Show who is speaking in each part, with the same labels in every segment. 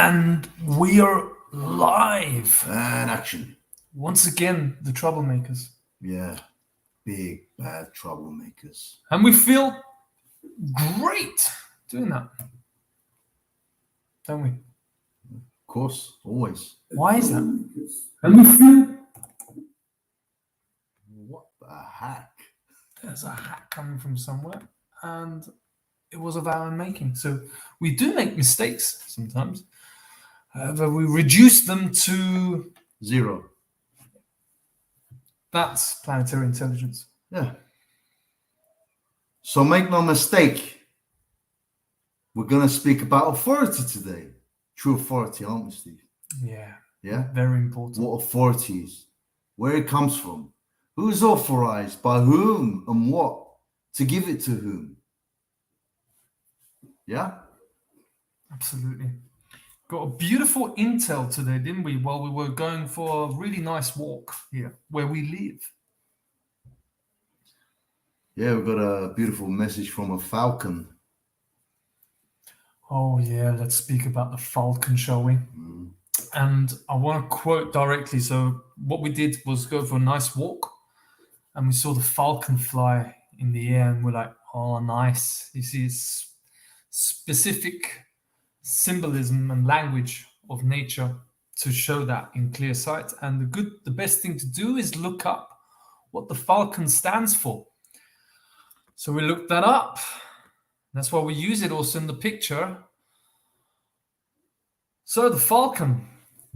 Speaker 1: And we are live.
Speaker 2: And action.
Speaker 1: Once again, the troublemakers.
Speaker 2: Yeah. Big, bad troublemakers.
Speaker 1: And we feel great doing that. Don't we?
Speaker 2: Of course, always.
Speaker 1: Why is that? And we feel...
Speaker 2: What the heck?
Speaker 1: There's a hack coming from somewhere. And it was of our own making. So we do make mistakes sometimes. However, we reduce them to...
Speaker 2: 0.
Speaker 1: That's planetary intelligence.
Speaker 2: Yeah. So make no mistake. We're going to speak about authority today. True authority, aren't we, Steve?
Speaker 1: Yeah.
Speaker 2: Yeah?
Speaker 1: Very important.
Speaker 2: What authority is, where it comes from, who's authorized, by whom and what, to give it to whom. Yeah?
Speaker 1: Absolutely. Got a beautiful intel today, didn't we? While we were going for a really nice walk here where we live.
Speaker 2: Yeah, we've got a beautiful message from a falcon.
Speaker 1: Oh, yeah. Let's speak about the falcon, shall we? And I want to quote directly. So what we did was go for a nice walk and we saw the falcon fly in the air and we're like, oh, nice. You see, it's specific symbolism and language of nature to show that in clear sight. And the best thing to do is look up what the falcon stands for. So we looked that up. That's why we use it also in the picture. So the falcon.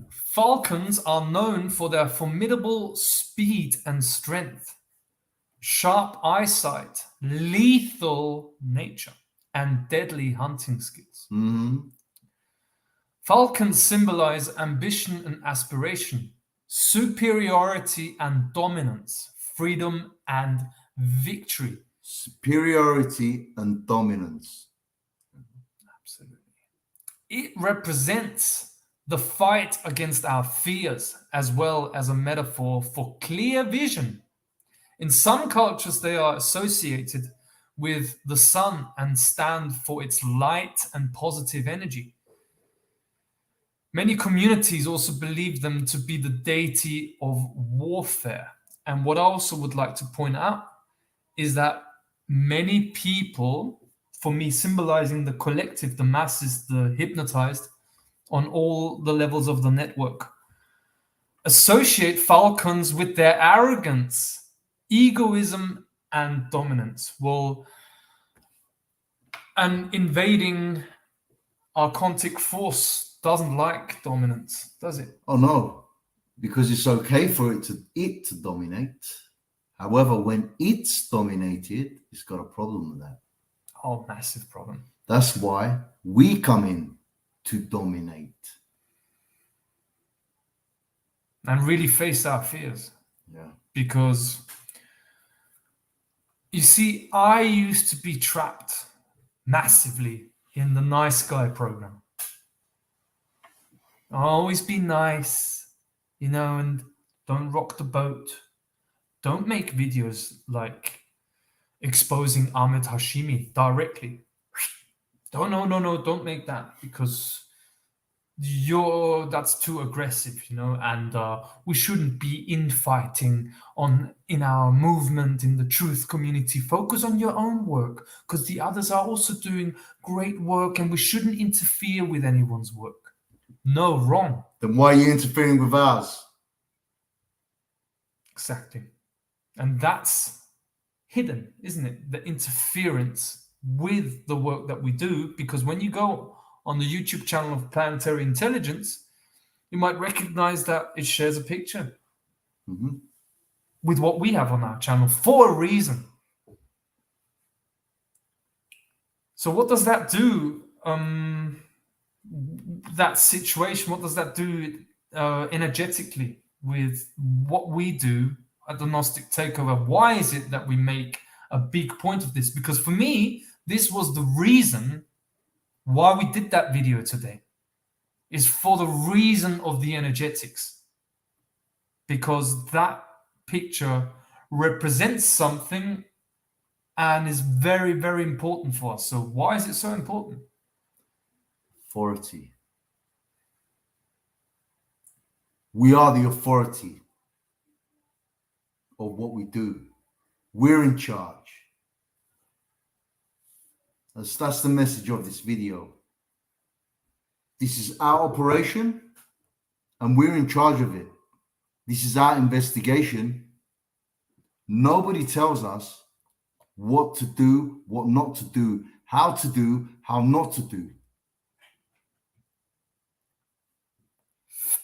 Speaker 1: Falcons are known for their formidable speed and strength, sharp eyesight, lethal nature, and deadly hunting skills.
Speaker 2: Mm-hmm.
Speaker 1: Falcons symbolize ambition and aspiration, superiority and dominance, freedom and victory.
Speaker 2: Superiority and dominance.
Speaker 1: Absolutely. It represents the fight against our fears, as well as a metaphor for clear vision. In some cultures, they are associated with the sun and stand for its light and positive energy. Many communities also believe them to be the deity of warfare. And what I also would like to point out is that many people, for me, symbolizing the collective, the masses, the hypnotized on all the levels of the network, associate falcons with their arrogance, egoism, and dominance. Well, an invading archontic force doesn't like dominance, does it?
Speaker 2: Oh no, because it's okay for it to dominate. However, when it's dominated, it's got a problem with that.
Speaker 1: Oh, massive problem.
Speaker 2: That's why we come in to dominate.
Speaker 1: And really face our fears.
Speaker 2: Yeah.
Speaker 1: Because, you see, I used to be trapped massively in the nice guy program. Always be nice, and don't rock the boat. Don't make videos like exposing Ahmed Hashimi directly. No, don't make that because that's too aggressive, and we shouldn't be infighting in our movement in the truth community. Focus on your own work because the others are also doing great work and we shouldn't interfere with anyone's work. No, wrong.
Speaker 2: Then why are you interfering with ours?
Speaker 1: Exactly. And that's hidden, isn't it? The interference with the work that we do, because when you go on the YouTube channel of Planetary Intelligence, you might recognize that it shares a picture with what we have on our channel for a reason. So what does that do? That situation, what does that do energetically with what we do at the Gnostic Takeover? Why is it that we make a big point of this? Because for me, this was the reason why we did that video today, is for the reason of the energetics. Because that picture represents something and is very, very important for us. So why is it so important?
Speaker 2: Authority. We are the authority of what we do. We're in charge. That's the message of this video. This is our operation, and we're in charge of it. This is our investigation. Nobody tells us what to do, what not to do, how not to do.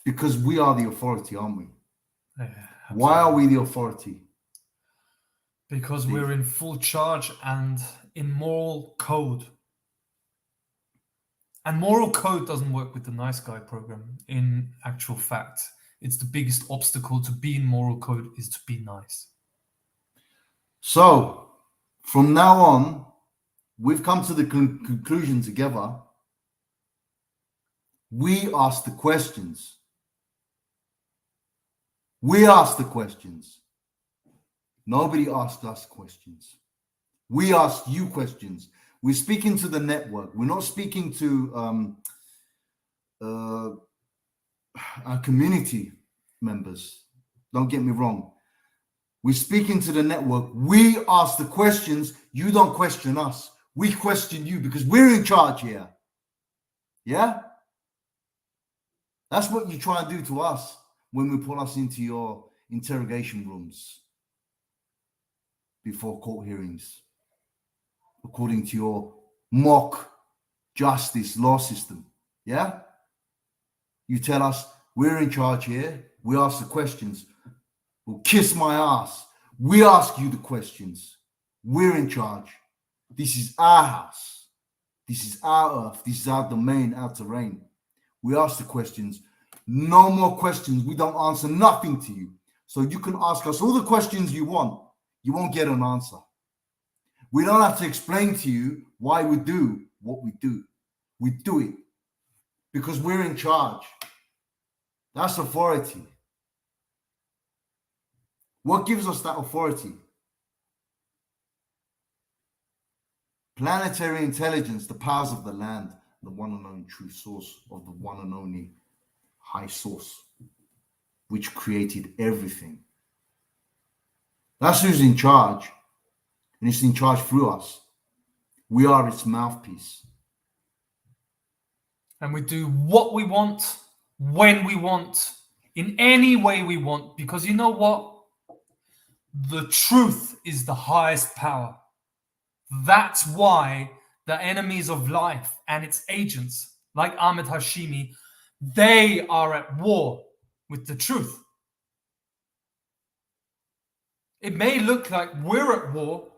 Speaker 2: Because we are the authority, aren't we?
Speaker 1: Yeah,
Speaker 2: why are we the authority?
Speaker 1: Because we're in full charge and in moral code. And moral code doesn't work with the nice guy program. In actual fact, it's the biggest obstacle to being moral code is to be nice.
Speaker 2: So from now on, we've come to the conclusion together. We ask the questions. We ask the questions. Nobody asks us questions. We ask you questions. We're speaking to the network. We're not speaking to our community members. Don't get me wrong. We're speaking to the network. We ask the questions. You don't question us. We question you because we're in charge here. Yeah? That's what you try and do to us when we pull us into your interrogation rooms before court hearings, according to your mock justice law system. Yeah? You tell us we're in charge here. We ask the questions. Well, kiss my ass. We ask you the questions. We're in charge. This is our house. This is our earth. This is our domain, our terrain. We ask the questions. No more questions. We don't answer nothing to you. So you can ask us all the questions you want. You won't get an answer. We don't have to explain to you why we do what we do. We do it because we're in charge. That's authority. What gives us that authority? Planetary intelligence, the powers of the land, the one and only true source of the one and only high source, which created everything. That's who's in charge, and it's in charge through us. We are its mouthpiece.
Speaker 1: And we do what we want, when we want, in any way we want, because you know what? The truth is the highest power. That's why the enemies of life and its agents, like Ahmed Hashimi, they are at war with the truth. It may look like we're at war,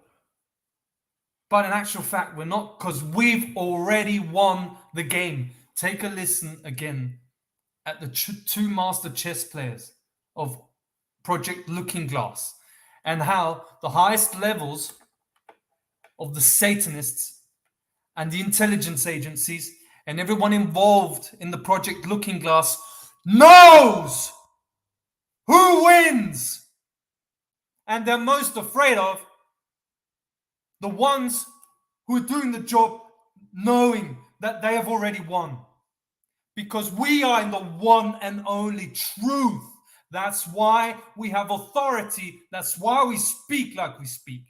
Speaker 1: but in actual fact, we're not, because we've already won the game. Take a listen again at the two master chess players of Project Looking Glass and how the highest levels of the Satanists and the intelligence agencies and everyone involved in the Project Looking Glass knows who wins. And they're most afraid of the ones who are doing the job knowing that they have already won. Because we are in the one and only truth. That's why we have authority. That's why we speak like we speak.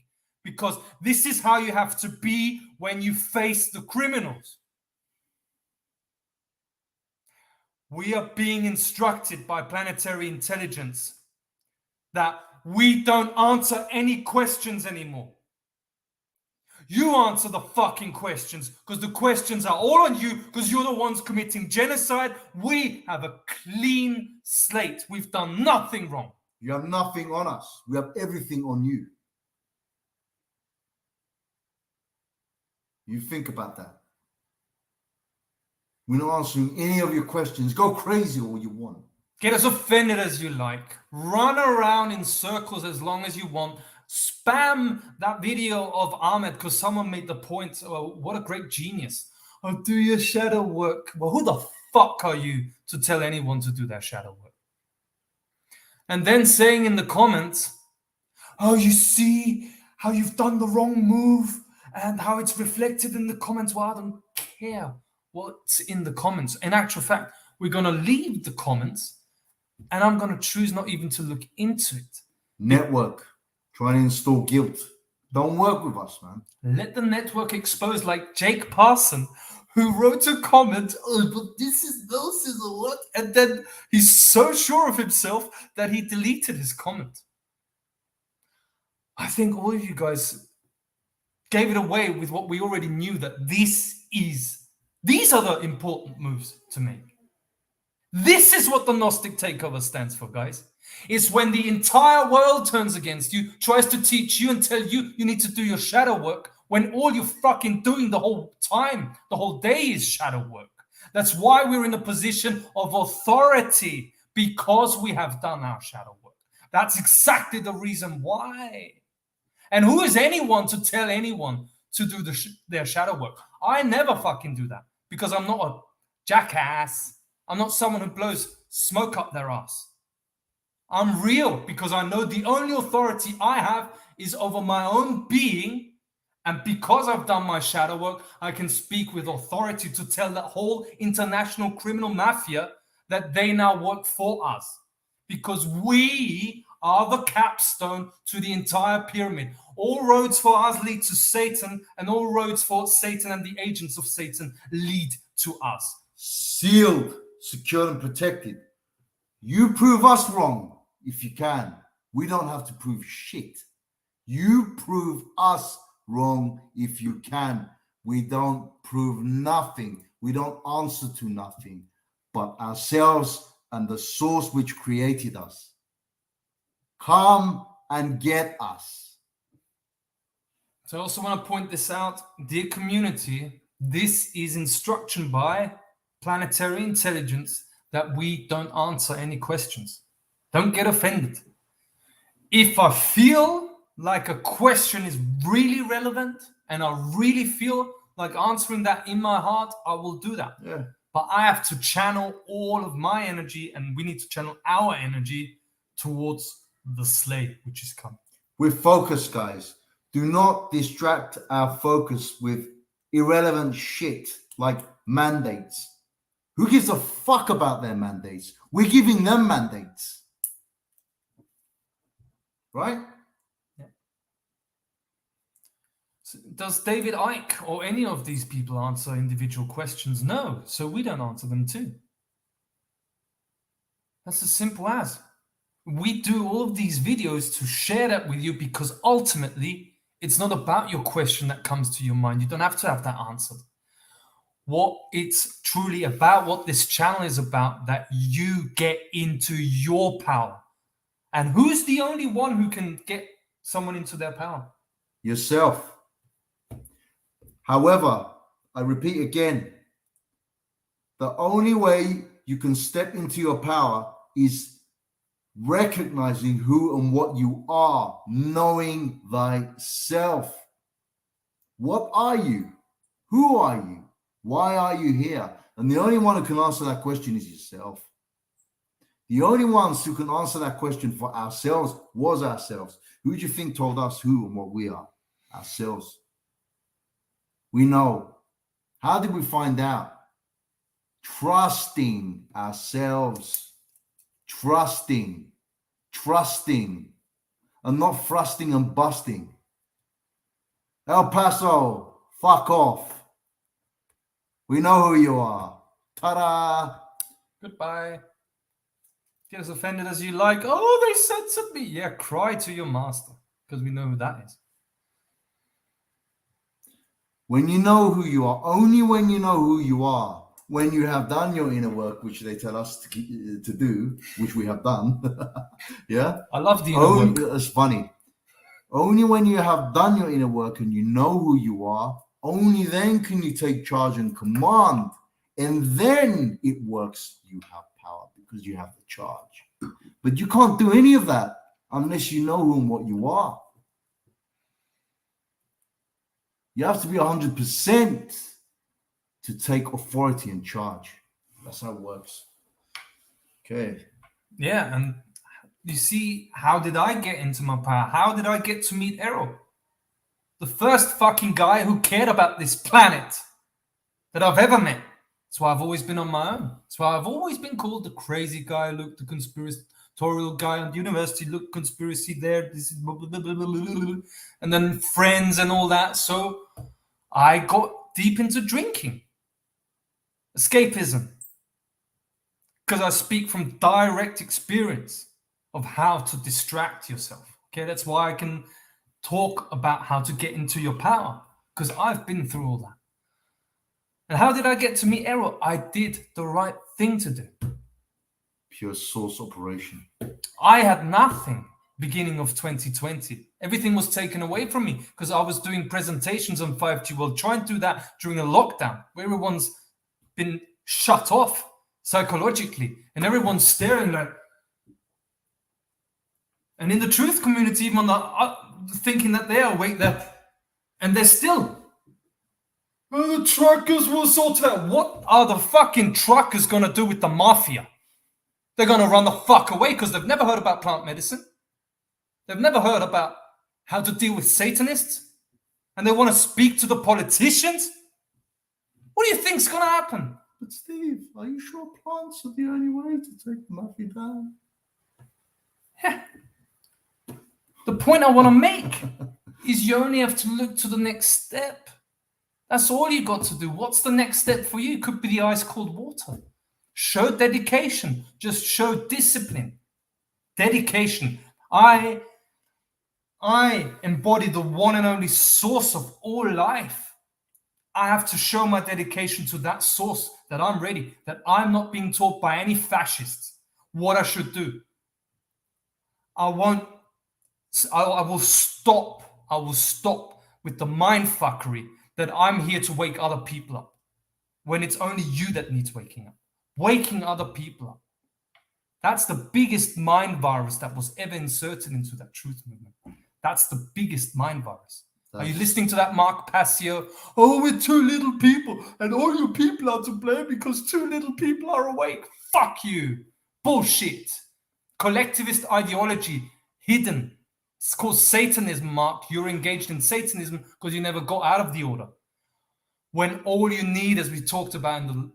Speaker 1: Because this is how you have to be when you face the criminals. We are being instructed by planetary intelligence that we don't answer any questions anymore. You answer the fucking questions because the questions are all on you because you're the ones committing genocide. We have a clean slate. We've done nothing wrong.
Speaker 2: You have nothing on us. We have everything on you. You think about that. We're not answering any of your questions. Go crazy all you want.
Speaker 1: Get as offended as you like. Run around in circles as long as you want. Spam that video of Ahmed because someone made the point, oh, what a great genius. Oh, do your shadow work. Well, who the fuck are you to tell anyone to do their shadow work? And then saying in the comments, oh, you see how you've done the wrong move and how it's reflected in the comments. Well, I don't care what's in the comments. In actual fact, we're going to leave the comments And I'm going to choose not even to look into it.
Speaker 2: Network. Trying to install guilt. Don't work with us, man.
Speaker 1: Let the network expose, like Jake Parson, who wrote a comment, oh, but this is nonsense or what? And then he's so sure of himself that he deleted his comment. I think all of you guys gave it away with what we already knew, that these are the important moves to make. This is what the Gnostic takeover stands for, guys. It's when the entire world turns against you, tries to teach you and tell you you need to do your shadow work, when all you're fucking doing the whole time, the whole day, is shadow work. That's why we're in a position of authority, because we have done our shadow work. That's exactly the reason why. And who is anyone to tell anyone to do their shadow work? I never fucking do that, because I'm not a jackass. I'm not someone who blows smoke up their ass. I'm real, because I know the only authority I have is over my own being. And because I've done my shadow work, I can speak with authority to tell that whole international criminal mafia that they now work for us. Because we are the capstone to the entire pyramid. All roads for us lead to Satan, and all roads for Satan and the agents of Satan lead to us.
Speaker 2: Sealed, secured, and protected. You prove us wrong if you can. We don't have to prove shit. You prove us wrong if you can. We don't prove nothing. We don't answer to nothing but ourselves and the source which created us. Come and get us.
Speaker 1: So I also want to point this out, dear community, this is instruction by Planetary Intelligence that we don't answer any questions. Don't get offended. If I feel like a question is really relevant and I really feel like answering that in my heart, I will do that.
Speaker 2: Yeah.
Speaker 1: But I have to channel all of my energy, and we need to channel our energy towards the slay which is coming.
Speaker 2: We're focused, guys. Do not distract our focus with irrelevant shit like mandates. Who gives a fuck about their mandates? We're giving them mandates. Right?
Speaker 1: Yeah. So does David Icke or any of these people answer individual questions? No. So we don't answer them too. That's as simple as. We do all of these videos to share that with you, because ultimately it's not about your question that comes to your mind. You don't have to have that answered. What it's truly about, what this channel is about, that you get into your power. And who's the only one who can get someone into their power?
Speaker 2: Yourself. However, I repeat again, the only way you can step into your power is recognizing who and what you are, knowing thyself. What are you? Who are you? Why are you here? And the only one who can answer that question is yourself. The only ones who can answer that question for ourselves was ourselves. Who do you think told us who and what we are? Ourselves. We know. How did we find out? Trusting ourselves. Trusting, and not thrusting and busting. El Paso, fuck off. We know who you are. Ta-da!
Speaker 1: Goodbye. Get as offended as you like. Oh, they censored me. Yeah, cry to your master, because we know who that is.
Speaker 2: When you know who you are, only when you know who you are, when you have done your inner work, which they tell us to do, which we have done. Yeah?
Speaker 1: I love the inner work.
Speaker 2: It's funny. Only when you have done your inner work and you know who you are, only then can you take charge and command. And then it works. You have power because you have the charge. But you can't do any of that unless you know who and what you are. You have to be 100% to take authority and charge. That's how it works. Okay.
Speaker 1: Yeah, and you see, how did I get into my power? How did I get to meet Errol? The first fucking guy who cared about this planet that I've ever met. That's why I've always been on my own. That's why I've always been called the crazy guy. Look, the conspiratorial guy on the university. Look, conspiracy there. This is blah, blah, blah, blah, blah, blah, blah. And then friends and all that. So I got deep into drinking, escapism, because I speak from direct experience of how to distract yourself. Okay, that's why I can talk about how to get into your power, because I've been through all that. And how did I get to meet Errol? I did the right thing to do.
Speaker 2: Pure source operation.
Speaker 1: I had nothing beginning of 2020. Everything was taken away from me because I was doing presentations on 5G World, trying to do that during a lockdown where everyone's been shut off psychologically and everyone's staring like. And in the truth community, even thinking that they are awake there, and they're still. Oh, the truckers will sort it out. What are the fucking truckers gonna do with the mafia? They're gonna run the fuck away because they've never heard about plant medicine. They've never heard about how to deal with Satanists. And they want to speak to the politicians? What do you think's gonna happen?
Speaker 2: But Steve, are you sure plants are the only way to take the mafia down?
Speaker 1: Yeah. The point I want to make is you only have to look to the next step. That's all you got to do. What's the next step for you? It could be the ice cold water. Show dedication. Just show discipline. Dedication. I embody the one and only source of all life. I have to show my dedication to that source, that I'm ready, that I'm not being taught by any fascists what I should do. I will stop with the mind fuckery that I'm here to wake other people up when it's only you that needs waking up. Waking other people up. That's the biggest mind virus that was ever inserted into that truth movement. That's the biggest mind virus. Are you listening to that, Mark Passio? Oh, we're too little people and all you people are to blame because too little people are awake. Fuck you. Bullshit. Collectivist ideology hidden. It's called Satanism, Mark. You're engaged in Satanism because you never got out of the order. When all you need, as we talked about in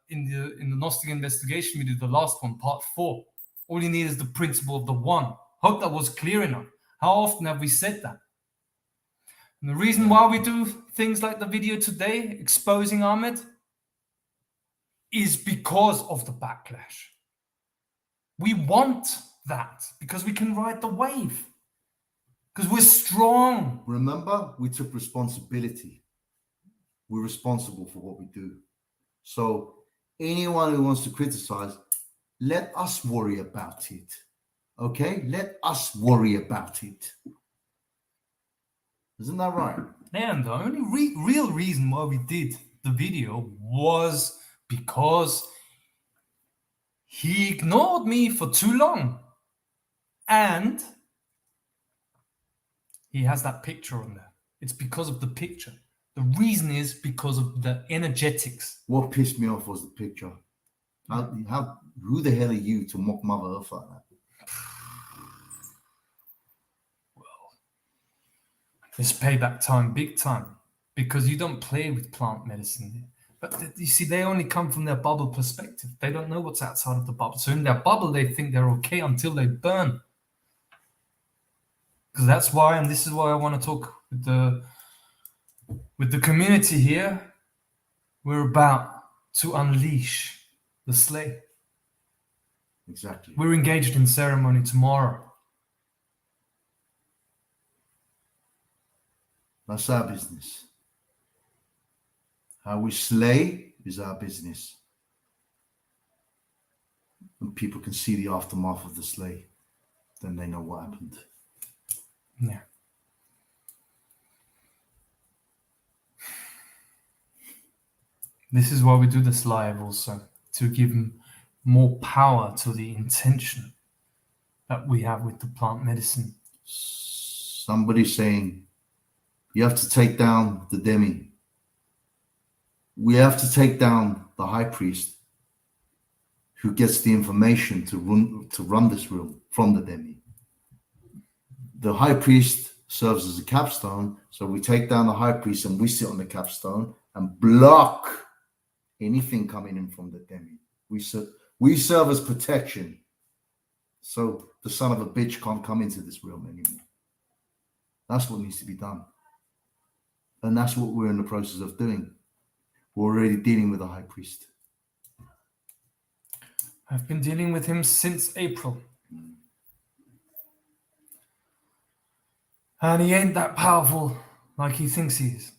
Speaker 1: the Gnostic investigation we did, the last one, part 4, all you need is the principle of the one. Hope that was clear enough. How often have we said that? And the reason why we do things like the video today, exposing Ahmed, is because of the backlash. We want that because we can ride the wave. Because we're strong.
Speaker 2: Remember, we took responsibility. We're responsible for what we do. So anyone who wants to criticize, let us worry about it. Okay? Let us worry about it. Isn't that right?
Speaker 1: And the only real reason why we did the video was because he ignored me for too long. And he has that picture on there. It's because of the picture. The reason is because of the energetics.
Speaker 2: What pissed me off was the picture. Who the hell are you to mock Mother Earth like that?
Speaker 1: It's payback time, big time, because you don't play with plant medicine. But you see, they only come from their bubble perspective. They don't know what's outside of the bubble. So in their bubble, they think they're okay until they burn. Because that's why, and this is why I want to talk with the community here. We're about to unleash the slave.
Speaker 2: Exactly.
Speaker 1: We're engaged in ceremony tomorrow.
Speaker 2: That's our business. How we slay is our business. When people can see the aftermath of the slay, then they know what happened.
Speaker 1: Yeah. This is why we do this live also, to give more power to the intention that we have with the plant medicine.
Speaker 2: Somebody's saying, you have to take down the demi. We have to take down the high priest who gets the information to run this room from the demi. The high priest serves as a capstone, so we take down the high priest and we sit on the capstone and block anything coming in from the demi. We serve as protection, so the son of a bitch can't come into this realm anymore. That's what needs to be done. And that's what we're in the process of doing. We're already dealing with the high priest.
Speaker 1: I've been dealing with him since April. And he ain't that powerful like he thinks he is.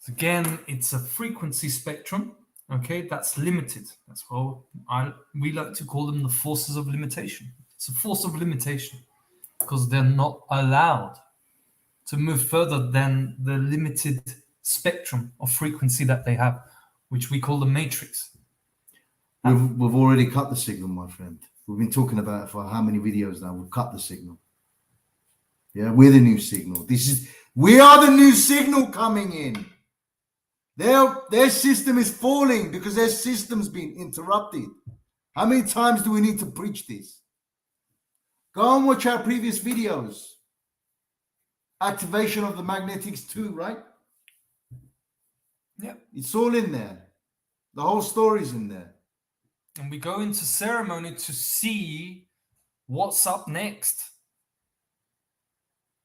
Speaker 1: Again, it's a frequency spectrum, okay, that's limited. That's what we like to call them the forces of limitation. It's a force of limitation because they're not allowed to move further than the limited spectrum of frequency that they have, which we call the matrix.
Speaker 2: We've already cut the signal, my friend. We've been talking about it for how many videos now? We've cut the signal. Yeah, we're the new signal. We are the new signal coming in. Their system is falling because their system's been interrupted. How many times do we need to preach this? Go and watch our previous videos. Activation of the magnetics 2, right?
Speaker 1: Yeah.
Speaker 2: It's all in there. The whole story's in there.
Speaker 1: And we go into ceremony to see what's up next.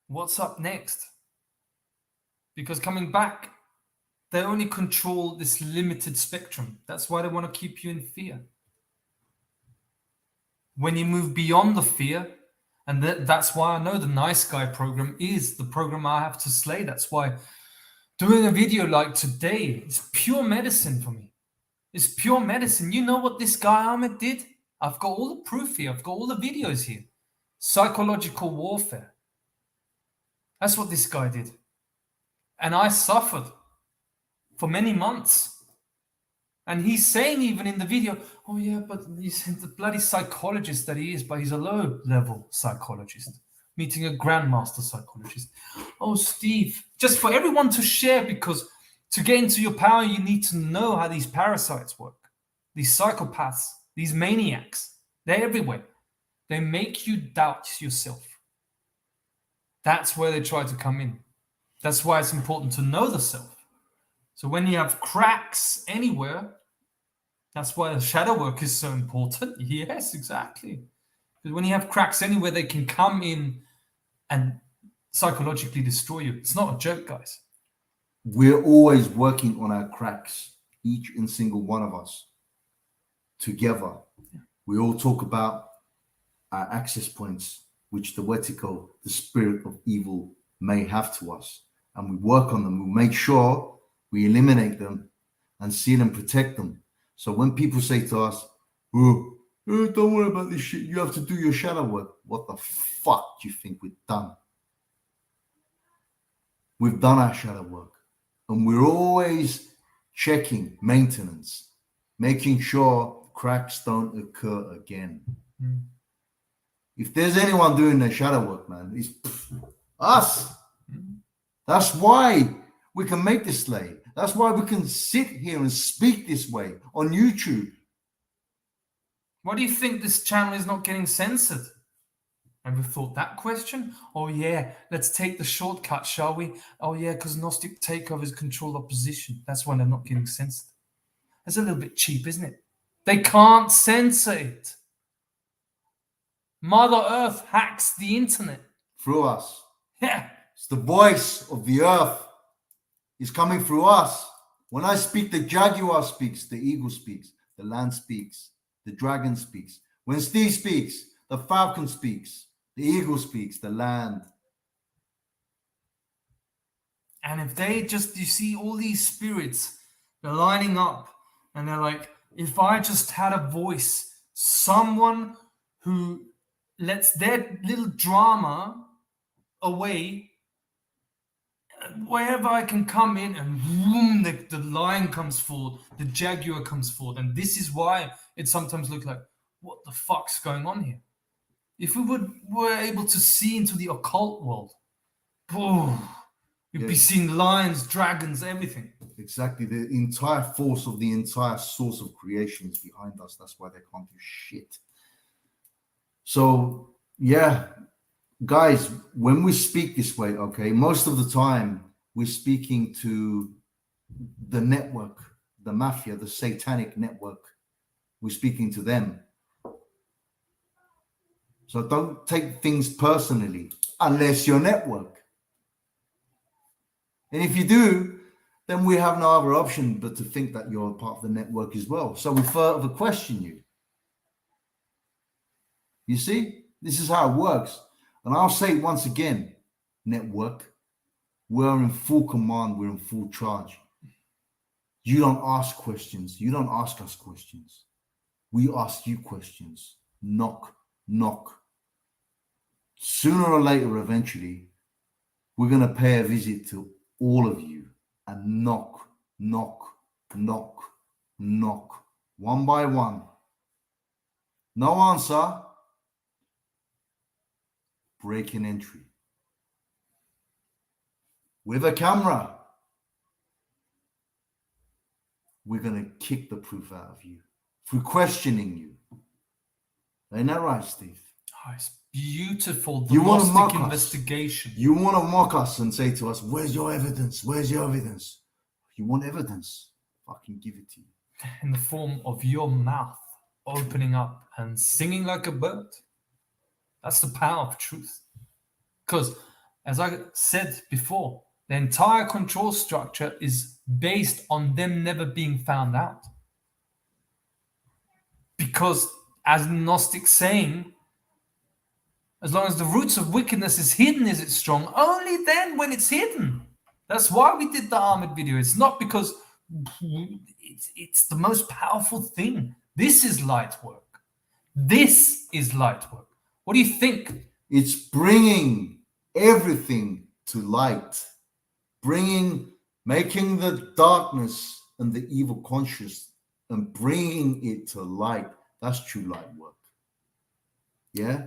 Speaker 1: What's up next? Because coming back, they only control this limited spectrum. That's why they want to keep you in fear. When you move beyond the fear, and that's why I know the Nice Guy program is the program I have to slay. That's why doing a video like today is pure medicine for me. It's pure medicine. You know what this guy Ahmed did? I've got all the proof here. I've got all the videos here. Psychological warfare. That's what this guy did. And I suffered for many months. And he's saying even in the video, oh yeah, but he's the bloody psychologist that he is, but he's a low-level psychologist, meeting a grandmaster psychologist. Oh, Steve, just for everyone to share, because to get into your power, you need to know how these parasites work. These psychopaths, these maniacs, they're everywhere. They make you doubt yourself. That's where they try to come in. That's why it's important to know the self. So when you have cracks anywhere, that's why the shadow work is so important. Yes, exactly. Because when you have cracks anywhere, they can come in and psychologically destroy you. It's not a joke, guys.
Speaker 2: We're always working on our cracks, each and single one of us, together. Yeah. We all talk about our access points, which the Wetiko, the spirit of evil, may have to us. And we work on them. We make sure we eliminate them and seal and protect them. So when people say to us, oh, don't worry about this shit, you have to do your shadow work. What the fuck do you think we've done? We've done our shadow work. And we're always checking maintenance, making sure cracks don't occur again. Mm. If there's anyone doing their shadow work, man, it's us. Mm. That's why we can make this slay. That's why we can sit here and speak this way on YouTube.
Speaker 1: Why do you think this channel is not getting censored? Ever thought that question? Oh yeah, let's take the shortcut, shall we? Oh yeah, because Gnostic takeovers control opposition. That's why they're not getting censored. That's a little bit cheap, isn't it? They can't censor it. Mother Earth hacks the internet.
Speaker 2: Through us.
Speaker 1: Yeah.
Speaker 2: It's the voice of the earth. It's coming through us. When I speak, the jaguar speaks, the eagle speaks, the land speaks, the dragon speaks. When Steve speaks, the falcon speaks, the eagle speaks, the land.
Speaker 1: And if they just, you see all these spirits, they're lining up and they're like, if I just had a voice, someone who lets their little drama away, wherever I can come in and boom, the lion comes forward, the jaguar comes forward. And this is why it sometimes looks like, what the fuck's going on here? If we were able to see into the occult world, you'd be seeing lions, dragons, everything.
Speaker 2: Exactly. The entire force of the entire source of creation is behind us. That's why they can't do shit. So, yeah, guys, when we speak this way, okay, most of the time we're speaking to the network, the mafia, the satanic network. We're speaking to them. So don't take things personally unless you're network. And if you do, then we have no other option but to think that you're a part of the network as well. So we further question you. You see, this is how it works. And I'll say it once again, network, we're in full command, we're in full charge. You don't ask questions. You don't ask us questions. We ask you questions. Knock, knock. Sooner or later, eventually, we're going to pay a visit to all of you and knock, knock, knock, knock, one by one. No answer. Breaking entry. With a camera. We're going to kick the proof out of you through questioning you. Ain't that right, Steve?
Speaker 1: Oh, it's beautiful. The
Speaker 2: You want to mock
Speaker 1: investigation.
Speaker 2: us. You want to mock us and say to us, where's your evidence? Where's your evidence? You want evidence? Fucking give it to you.
Speaker 1: In the form of your mouth opening up and singing like a bird. That's the power of truth. Because, as I said before, the entire control structure is based on them never being found out. Because, as Gnostic saying, as long as the roots of wickedness is hidden, is it strong? Only then when it's hidden. That's why we did the Ahmed video. It's not because it's the most powerful thing. This is light work. This is light work. What do you think?
Speaker 2: It's bringing everything to light. Making the darkness and the evil conscious and bringing it to light. That's true light work. Yeah?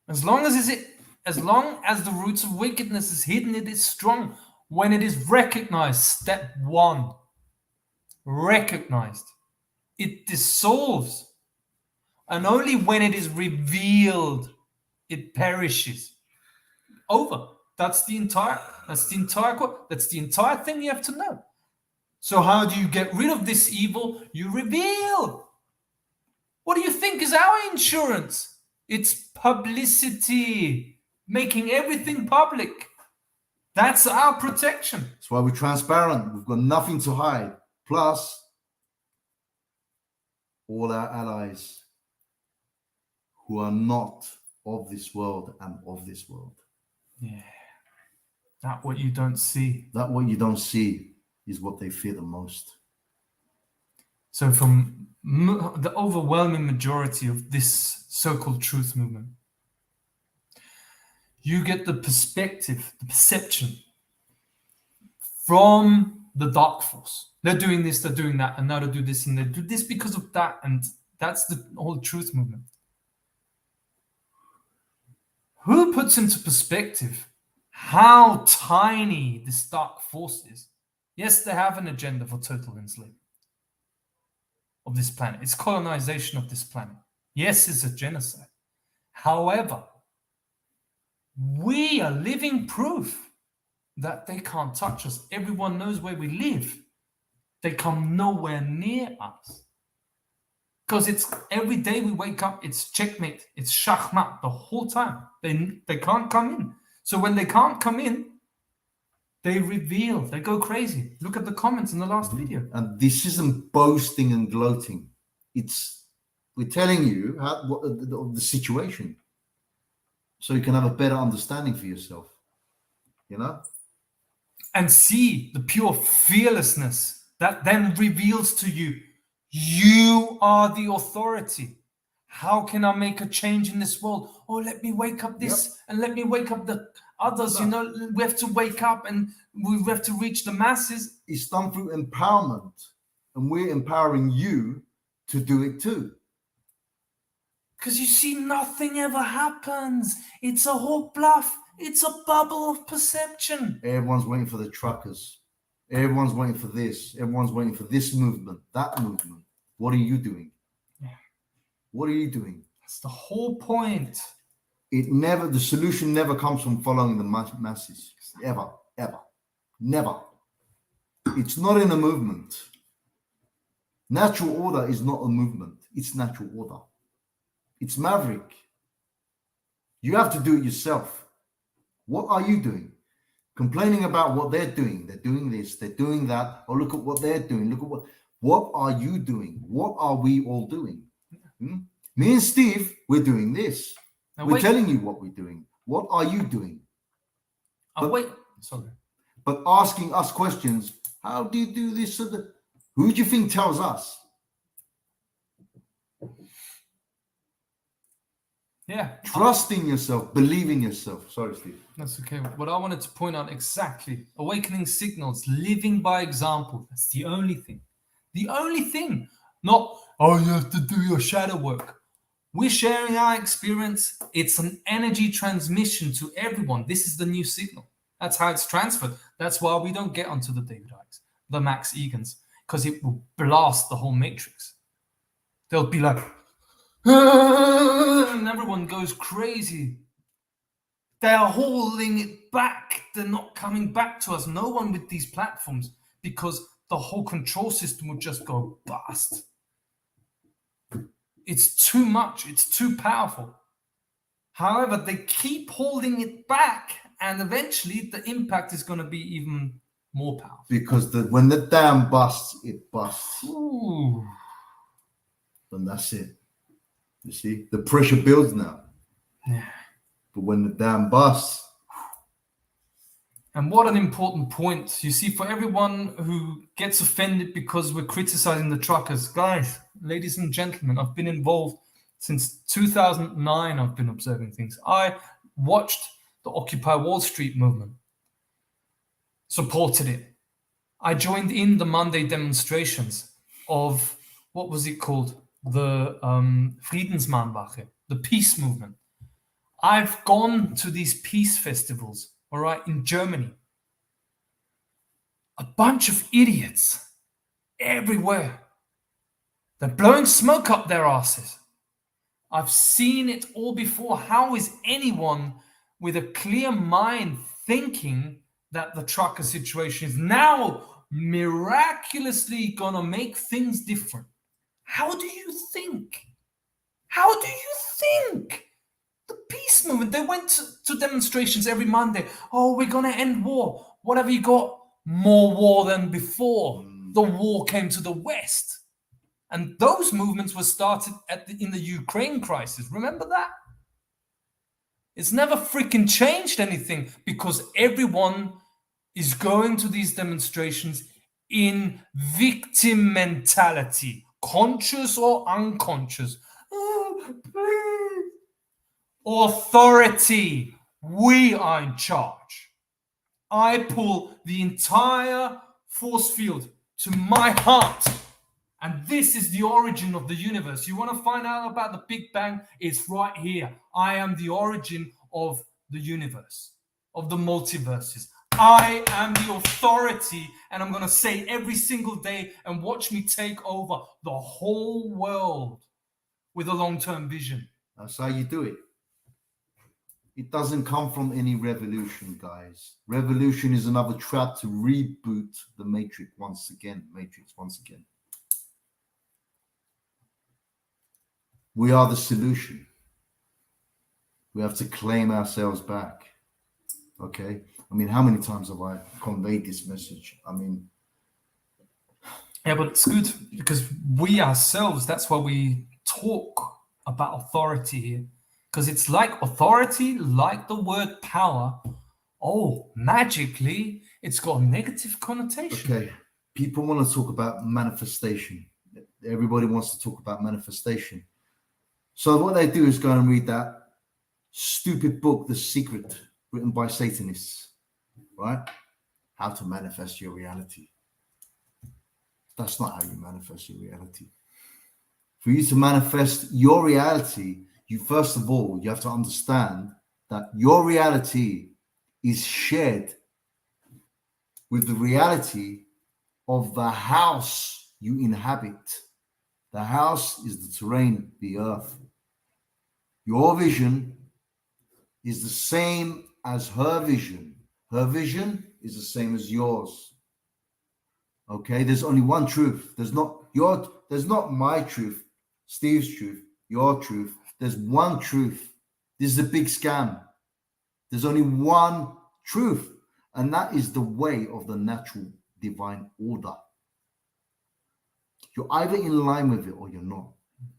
Speaker 1: As long as the roots of wickedness is hidden, it is strong. When it is recognized, step one, recognized, it dissolves. And only when it is revealed, it perishes. Over. That's the entire thing you have to know. So how do you get rid of this evil? You reveal. What do you think is our insurance? It's publicity, making everything public. That's our protection.
Speaker 2: That's why we're transparent. We've got nothing to hide. Plus, all our allies who are not of this world and of this world.
Speaker 1: Yeah. That what you don't see.
Speaker 2: That what you don't see is what they fear the most.
Speaker 1: So from the overwhelming majority of this so-called truth movement, you get the perspective, the perception from the dark force. They're doing this, they're doing that, and now they do this, and they do this because of that, and that's the whole truth movement. Who puts into perspective how tiny this dark force is? Yes, they have an agenda for total enslavement of this planet. It's colonization of this planet. Yes, it's a genocide. However, we are living proof that they can't touch us. Everyone knows where we live. They come nowhere near us. Because it's every day we wake up, it's checkmate, it's shachmat the whole time. They can't come in. So when they can't come in, they reveal, they go crazy. Look at the comments in the last video.
Speaker 2: And this isn't boasting and gloating. We're telling you the situation so you can have a better understanding for yourself. You know?
Speaker 1: And see the pure fearlessness that then reveals to you, you are the authority. How can I make a change in this world? Oh, let me wake up this and let me wake up the others. No. We have to wake up and we have to reach the masses.
Speaker 2: It's done through empowerment, and we're empowering you to do it too.
Speaker 1: Because you see, nothing ever happens. It's a whole bluff. It's a bubble of perception.
Speaker 2: Everyone's waiting for the truckers. Everyone's waiting for this. Everyone's waiting for this movement, that movement. What are you doing?
Speaker 1: Yeah.
Speaker 2: What are you doing?
Speaker 1: That's the whole point.
Speaker 2: The solution never comes from following the masses. Ever. Never. It's not in a movement. Natural order is not a movement. It's natural order. It's maverick. You have to do it yourself. What are you doing? Complaining about what they're doing. They're doing this, they're doing that. Oh, look at what they're doing. Look at what are you doing? What are we all doing? Me and Steve, we're doing this.
Speaker 1: Now,
Speaker 2: we're telling you what we're doing. What are you doing?
Speaker 1: Sorry.
Speaker 2: But asking us questions, how do you do this? Who do you think tells us?
Speaker 1: Yeah.
Speaker 2: Trust in yourself, believe in yourself. Sorry, Steve.
Speaker 1: That's okay. What I wanted to point out exactly, awakening signals, living by example. That's the only thing. The only thing. Not, oh, you have to do your shadow work. We're sharing our experience. It's an energy transmission to everyone. This is the new signal. That's how it's transferred. That's why we don't get onto the David Icks, the Max Egans, because it will blast the whole matrix. They'll be like, and everyone goes crazy. They are holding it back. They're not coming back to us. No one with these platforms, because the whole control system would just go bust. It's too much. It's too powerful. However, they keep holding it back, and eventually the impact is going to be even more powerful.
Speaker 2: Because when the dam busts, it busts.
Speaker 1: Ooh.
Speaker 2: And that's it. You see, the pressure builds now.
Speaker 1: Yeah.
Speaker 2: But when the dam busts.
Speaker 1: And what an important point. You see, for everyone who gets offended because we're criticizing the truckers, guys, ladies and gentlemen, I've been involved since 2009. I've been observing things. I watched the Occupy Wall Street movement, supported it. I joined in the Monday demonstrations of, what was it called? The Friedensmahnwache, the peace movement. I've gone to these peace festivals, all right, in Germany. A bunch of idiots everywhere. They're blowing smoke up their asses. I've seen it all before. How is anyone with a clear mind thinking that the trucker situation is now miraculously gonna make things different? How do you think? How do you think? The peace movement, they went to demonstrations every Monday. Oh, we're gonna end war. What have you got? More war than before. The war came to the West. And those movements were started in the Ukraine crisis. Remember that? It's never freaking changed anything because everyone is going to these demonstrations in victim mentality, conscious or unconscious. Oh, please. Authority. We are in charge. I pull the entire force field to my heart. And this is the origin of the universe. You want to find out about the Big Bang? It's right here. I am the origin of the universe, of the multiverses. I am the authority, and I'm going to say every single day, and watch me take over the whole world with a long-term vision.
Speaker 2: That's how you do it. It doesn't come from any revolution, guys. Revolution is another trap to reboot the matrix once again. We are the solution. We have to claim ourselves back. Okay? I mean, how many times have I conveyed this message? I mean...
Speaker 1: Yeah, but it's good because we ourselves, that's why we talk about authority here. Because it's like authority, like the word power. Oh, magically, it's got a negative connotation.
Speaker 2: Okay. People want to talk about manifestation. Everybody wants to talk about manifestation. So what they do is go and read that stupid book, The Secret, written by Satanists, right? How to manifest your reality. That's not how you manifest your reality. For you to manifest your reality, you first of all, you have to understand that your reality is shared with the reality of the house you inhabit. The house is the terrain, the earth. Your vision is the same as her vision. Her vision is the same as yours. Okay, there's only one truth. There's not my truth, Steve's truth, your truth. There's one truth. This is a big scam. There's only one truth, and that is the way of the natural divine order. You're either in line with it or you're not.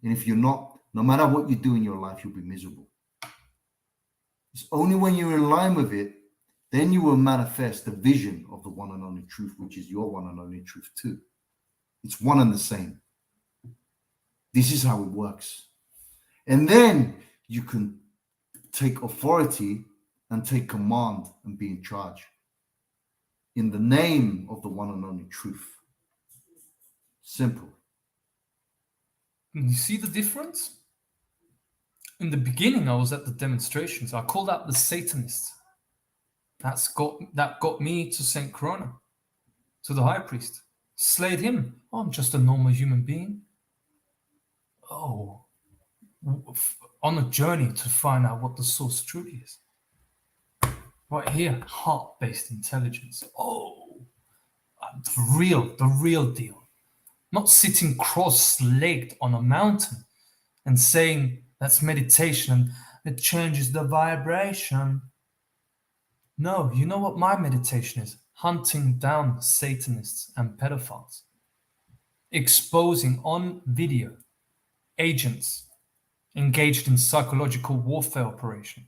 Speaker 2: And if you're not, no matter what you do in your life, you'll be miserable. It's only when you're in line with it, then you will manifest the vision of the one and only truth, which is your one and only truth too. It's one and the same. This is how it works. And then you can take authority and take command and be in charge in the name of the one and only truth. Simple.
Speaker 1: You see the difference? In the beginning, I was at the demonstrations. I called out the Satanists. That got me to Saint Corona, to the high priest. Slayed him. Oh, I'm just a normal human being. Oh, on a journey to find out what the source truly is. Right here, heart-based intelligence. Oh, the real deal. Not sitting cross-legged on a mountain and saying that's meditation and it changes the vibration. No, you know what my meditation is? Hunting down Satanists and pedophiles. Exposing on video agents engaged in psychological warfare operation.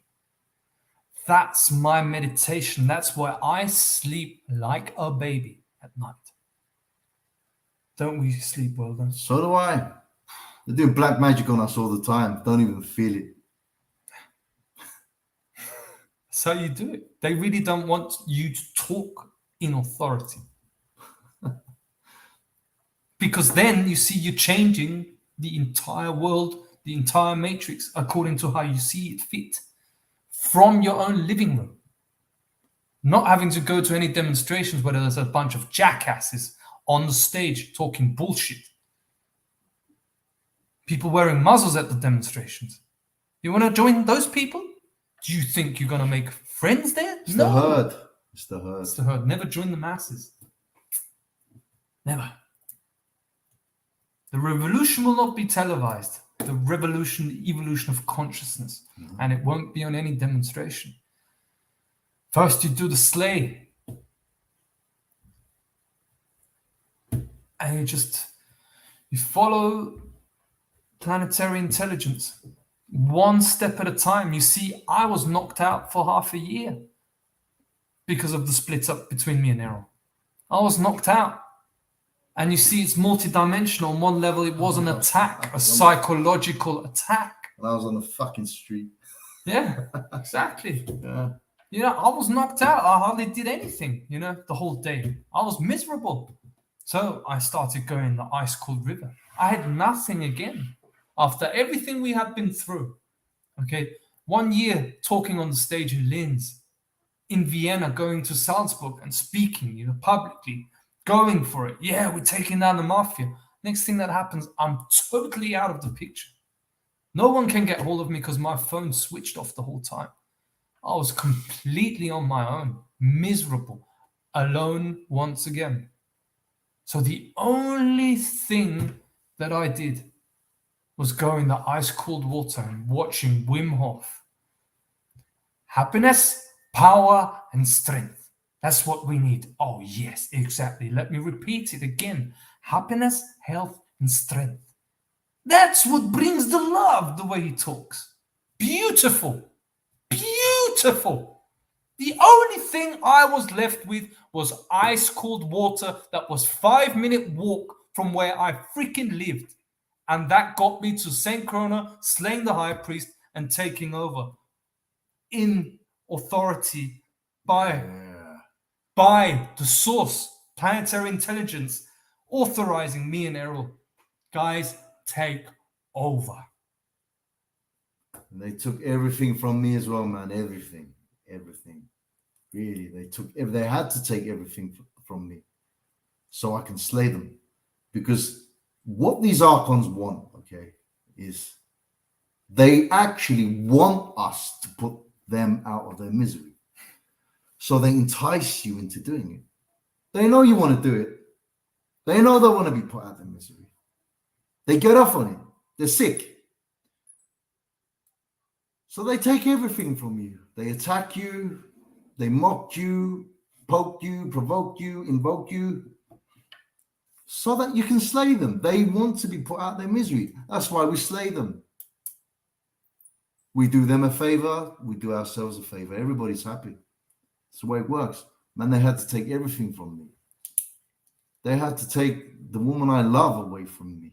Speaker 1: That's my meditation. That's why I sleep like a baby at night. Don't we sleep well then?
Speaker 2: So do I. They're doing black magic on us all the time. Don't even feel it.
Speaker 1: That's how you do it. They really don't want you to talk in authority. Because then you see you're changing the entire world, the entire matrix, according to how you see it fit from your own living room. Not having to go to any demonstrations where there's a bunch of jackasses on the stage talking bullshit. People wearing muzzles at the demonstrations. You want to join those people? Do you think you're going to make friends there?
Speaker 2: It's the herd. It's the herd.
Speaker 1: It's the herd. Never join the masses. Never. The revolution will not be televised. The revolution, the evolution of consciousness. Mm-hmm. And it won't be on any demonstration. First, you do the slay. And you follow planetary intelligence. One step at a time. You see, I was knocked out for half a year because of the split up between me and Errol. I was knocked out. And you see, it's multidimensional. On one level, it was an attack, a psychological attack.
Speaker 2: And I was on the fucking street.
Speaker 1: Yeah, exactly.
Speaker 2: Yeah.
Speaker 1: You know, I was knocked out. I hardly did anything, the whole day. I was miserable. So I started going the ice-cold river. I had nothing again. After everything we had been through, okay, 1 year talking on the stage in Linz, in Vienna, going to Salzburg and speaking, publicly, going for it. Yeah, we're taking down the mafia. Next thing that happens, I'm totally out of the picture. No one can get hold of me because my phone switched off the whole time. I was completely on my own, miserable, alone once again. So the only thing that I did was go in the ice-cold water and watching Wim Hof. Happiness, power, and strength. That's what we need. Oh, yes, exactly. Let me repeat it again. Happiness, health, and strength. That's what brings the love, the way he talks. Beautiful. Beautiful. The only thing I was left with was ice-cold water that was 5-minute walk from where I freaking lived. And that got me to St. Corona, slaying the high priest and taking over in authority by the source, planetary intelligence, authorizing me and Errol. Guys, take over.
Speaker 2: And they took everything from me as well, man. Everything. Really, they had to take everything from me so I can slay them. Because what these archons want, okay, is they actually want us to put them out of their misery. So they entice you into doing it. They know you want to do it. They know they want to be put out of misery. They get off on it. They're sick. So they take everything from you. They attack you. They mock you, poke you, provoke you, invoke you, so that you can slay them. They want to be put out of their misery. That's why we slay them. We do them a favor. We do ourselves a favor. Everybody's happy. That's the way it works. Man, they had to take everything from me. They had to take the woman I love away from me.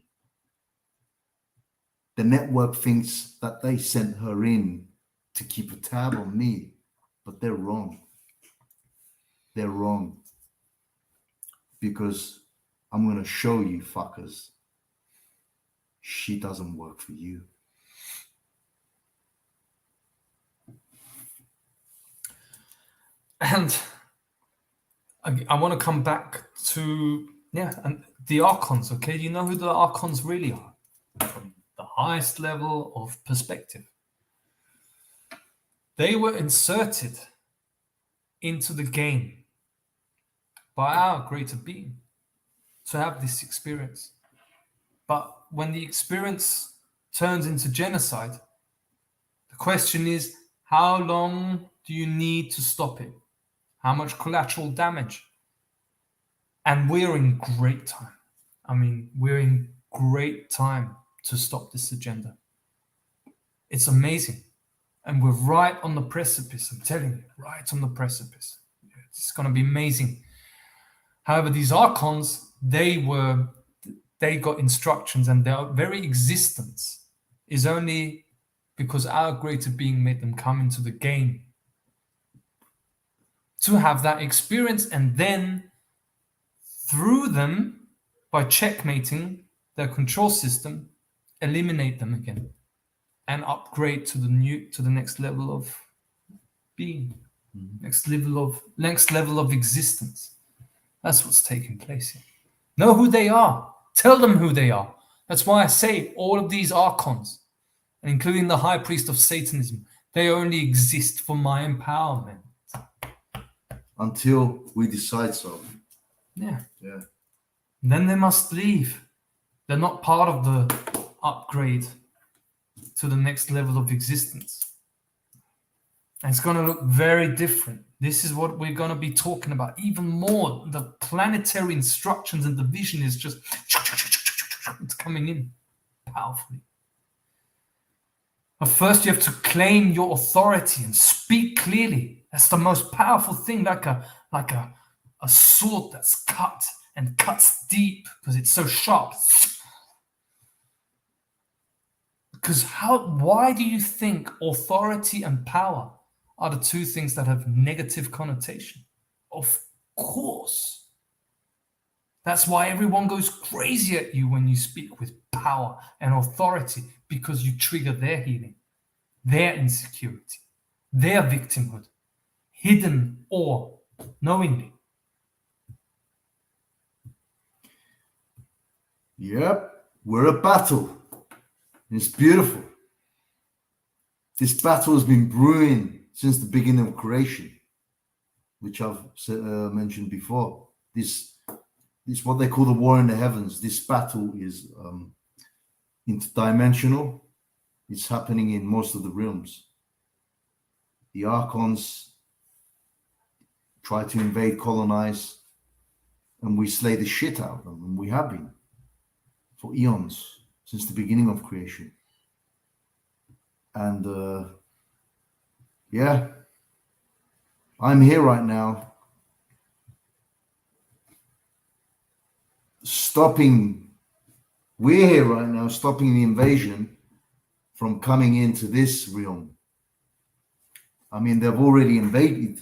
Speaker 2: The network thinks that they sent her in to keep a tab on me, but they're wrong. They're wrong. Because I'm going to show you fuckers, she doesn't work for you.
Speaker 1: And I want to come back to, and the archons, okay? You know who the archons really are? From the highest level of perspective. They were inserted into the game by our greater being to have this experience. But when the experience turns into genocide, the question is, how long do you need to stop it? How much collateral damage? And we're in great time. I mean, we're in great time to stop this agenda. It's amazing. And we're right on the precipice, I'm telling you, right on the precipice. It's going to be amazing. However, these archons, they got instructions, and their very existence is only because our greater being made them come into the game to have that experience, and then through them, by checkmating their control system, eliminate them again and upgrade to the next level of being, next level of existence. That's what's taking place here. Know who they are. Tell them who they are. That's why I say all of these archons, including the high priest of Satanism, they only exist for my empowerment.
Speaker 2: Until we decide so.
Speaker 1: Yeah.
Speaker 2: Yeah.
Speaker 1: Then they must leave. They're not part of the upgrade to the next level of existence. And it's going to look very different. This is what we're going to be talking about even more. The planetary instructions and the vision is just, it's coming in powerfully. But first you have to claim your authority and speak clearly. That's the most powerful thing, like a sword that's cut and cuts deep because it's so sharp. Because why do you think authority and power are the two things that have negative connotation? Of course. That's why everyone goes crazy at you when you speak with power and authority, because you trigger their healing, their insecurity, their victimhood, hidden or knowingly.
Speaker 2: Yep, we're a battle. It's beautiful. This battle has been brewing since the beginning of creation, which I've mentioned before. This what they call the war in the heavens. This battle is interdimensional. It's happening in most of the realms. The archons try to invade, colonize, and we slay the shit out of them, and we have been for eons. Since the beginning of creation. And I'm here right now we're here right now stopping the invasion from coming into this realm. I mean, they've already invaded.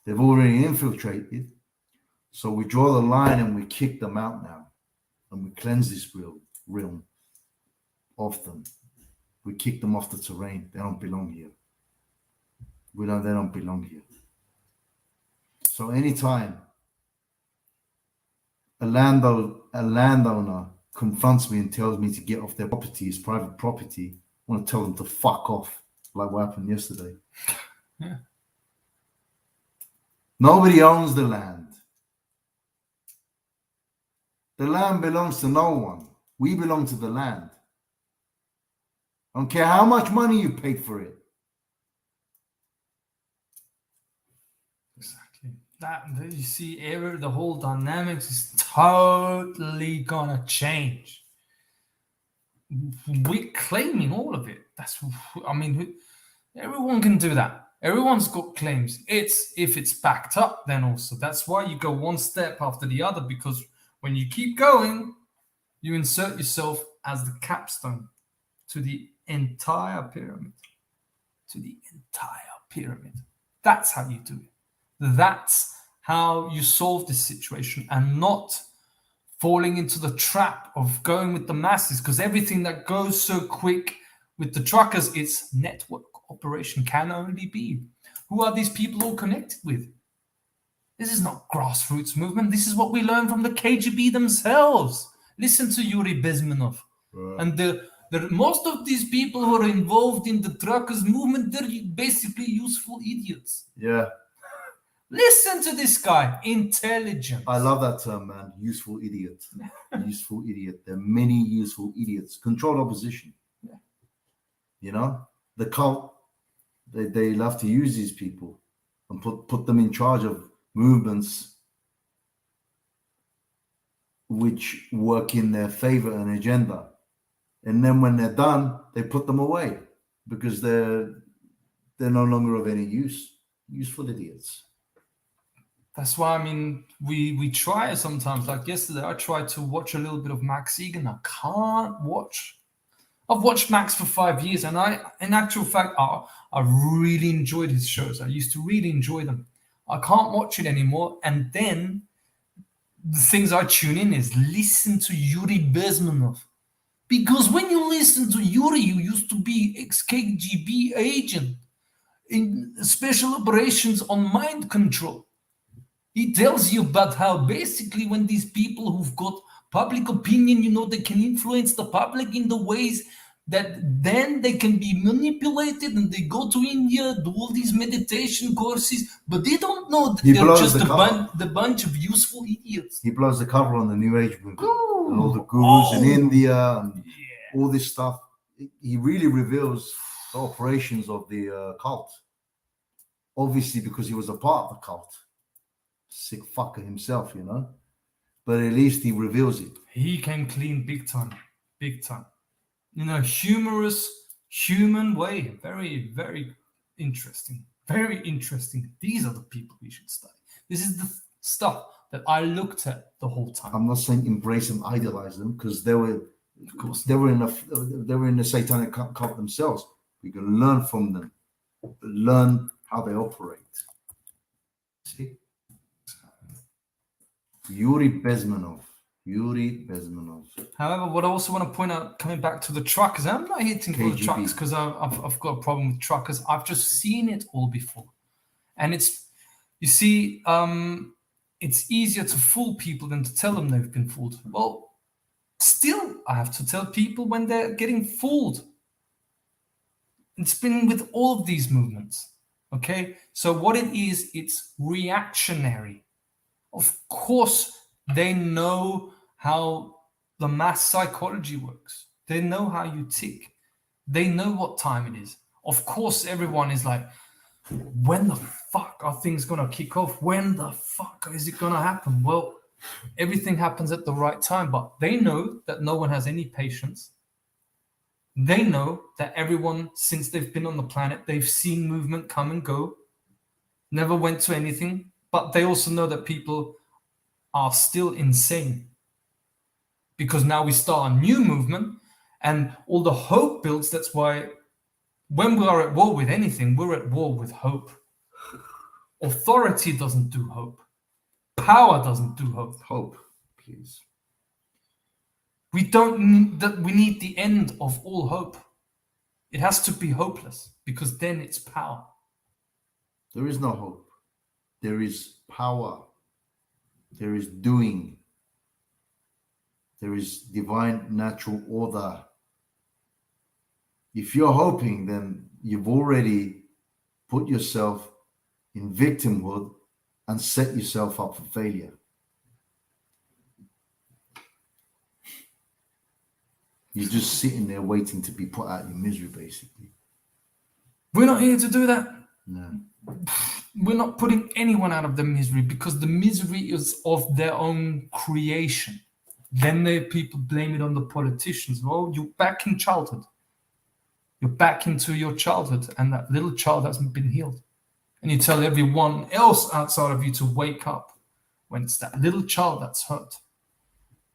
Speaker 2: They've already infiltrated. So we draw the line and we kick them out now. And we cleanse this realm of them. We kick them off the terrain. They don't belong here. They don't belong here. So anytime a landowner confronts me and tells me to get off their property, it's private property, I want to tell them to fuck off, like what happened yesterday.
Speaker 1: Yeah.
Speaker 2: Nobody owns the land. The land belongs to no one. We belong to the land. I don't care how much money you paid for it.
Speaker 1: Exactly. That you see, the whole dynamics is totally gonna change. We're claiming all of it. I mean, everyone can do that. Everyone's got claims. It's if it's backed up, then also that's why you go one step after the other, because when you keep going, you insert yourself as the capstone to the entire pyramid. To the entire pyramid. That's how you do it. That's how you solve this situation, and not falling into the trap of going with the masses, because everything that goes so quick with the truckers, it's network operation, can only be. Who are these people all connected with? This is not grassroots movement. This is what we learned from the KGB themselves. Listen to Yuri Bezmenov. And most of these people who are involved in the truckers movement, they're basically useful idiots.
Speaker 2: Yeah.
Speaker 1: Listen to this guy. Intelligence.
Speaker 2: I love that term, man. Useful idiot. Useful idiot. There are many useful idiots. Controlled opposition.
Speaker 1: Yeah.
Speaker 2: You know? The cult, they love to use these people and put them in charge of movements which work in their favor and agenda. And then when they're done, they put them away because they're no longer of any use. Useful idiots.
Speaker 1: That's why, I mean, we try sometimes. Like yesterday, I tried to watch a little bit of Max Egan. I can't watch. I've watched Max for 5 years, and in actual fact, I really enjoyed his shows. I used to really enjoy them. I can't watch it anymore. And then the things I tune in is listen to Yuri Bezmenov. Because when you listen to Yuri, who used to be ex-KGB agent in special operations on mind control, he tells you about how basically when these people who've got public opinion, they can influence the public in the ways that then they can be manipulated, and they go to India, do all these meditation courses, but they don't know that they're just the bunch of useful idiots.
Speaker 2: He blows the cover on the New Age movement and all the gurus in India and all this stuff. He really reveals the operations of the cult. Obviously, because he was a part of the cult. Sick fucker himself, but at least he reveals it.
Speaker 1: He came clean big time. In a humorous, human way. Very, very interesting. Very interesting. These are the people we should study. This is the stuff that I looked at the whole time.
Speaker 2: I'm not saying embrace them, idolize them, because they were in the satanic cult themselves. We can learn from them, learn how they operate. See? Yuri Bezmenov.
Speaker 1: However, what I also want to point out, coming back to the truckers, I'm not hitting for the truckers because I've got a problem with truckers. I've just seen it all before. And it's easier to fool people than to tell them they've been fooled. Well, still, I have to tell people when they're getting fooled. It's been with all of these movements. Okay? So what it is, it's reactionary. Of course, they know how the mass psychology works. They know how you tick. They know what time it is. Of course, everyone is like, when the fuck are things going to kick off? When the fuck is it going to happen? Well, everything happens at the right time, but they know that no one has any patience. They know that everyone, since they've been on the planet, they've seen movement come and go, never went to anything. But they also know that people are still insane, because now we start a new movement and all the hope builds. That's why when we are at war with anything, we're at war with hope. Authority doesn't do hope. Power doesn't do hope.
Speaker 2: Hope, please.
Speaker 1: We need the end of all hope. It has to be hopeless, because then it's power.
Speaker 2: There is no hope. There is power. There is doing. There is divine natural order. If you're hoping, then you've already put yourself in victimhood and set yourself up for failure. You're just sitting there waiting to be put out of your misery, basically.
Speaker 1: We're not here to do that.
Speaker 2: No.
Speaker 1: We're not putting anyone out of the misery because the misery is of their own creation. Then the people blame it on the politicians. Well, you're back in childhood. You're back into your childhood, and that little child hasn't been healed. And you tell everyone else outside of you to wake up when it's that little child that's hurt.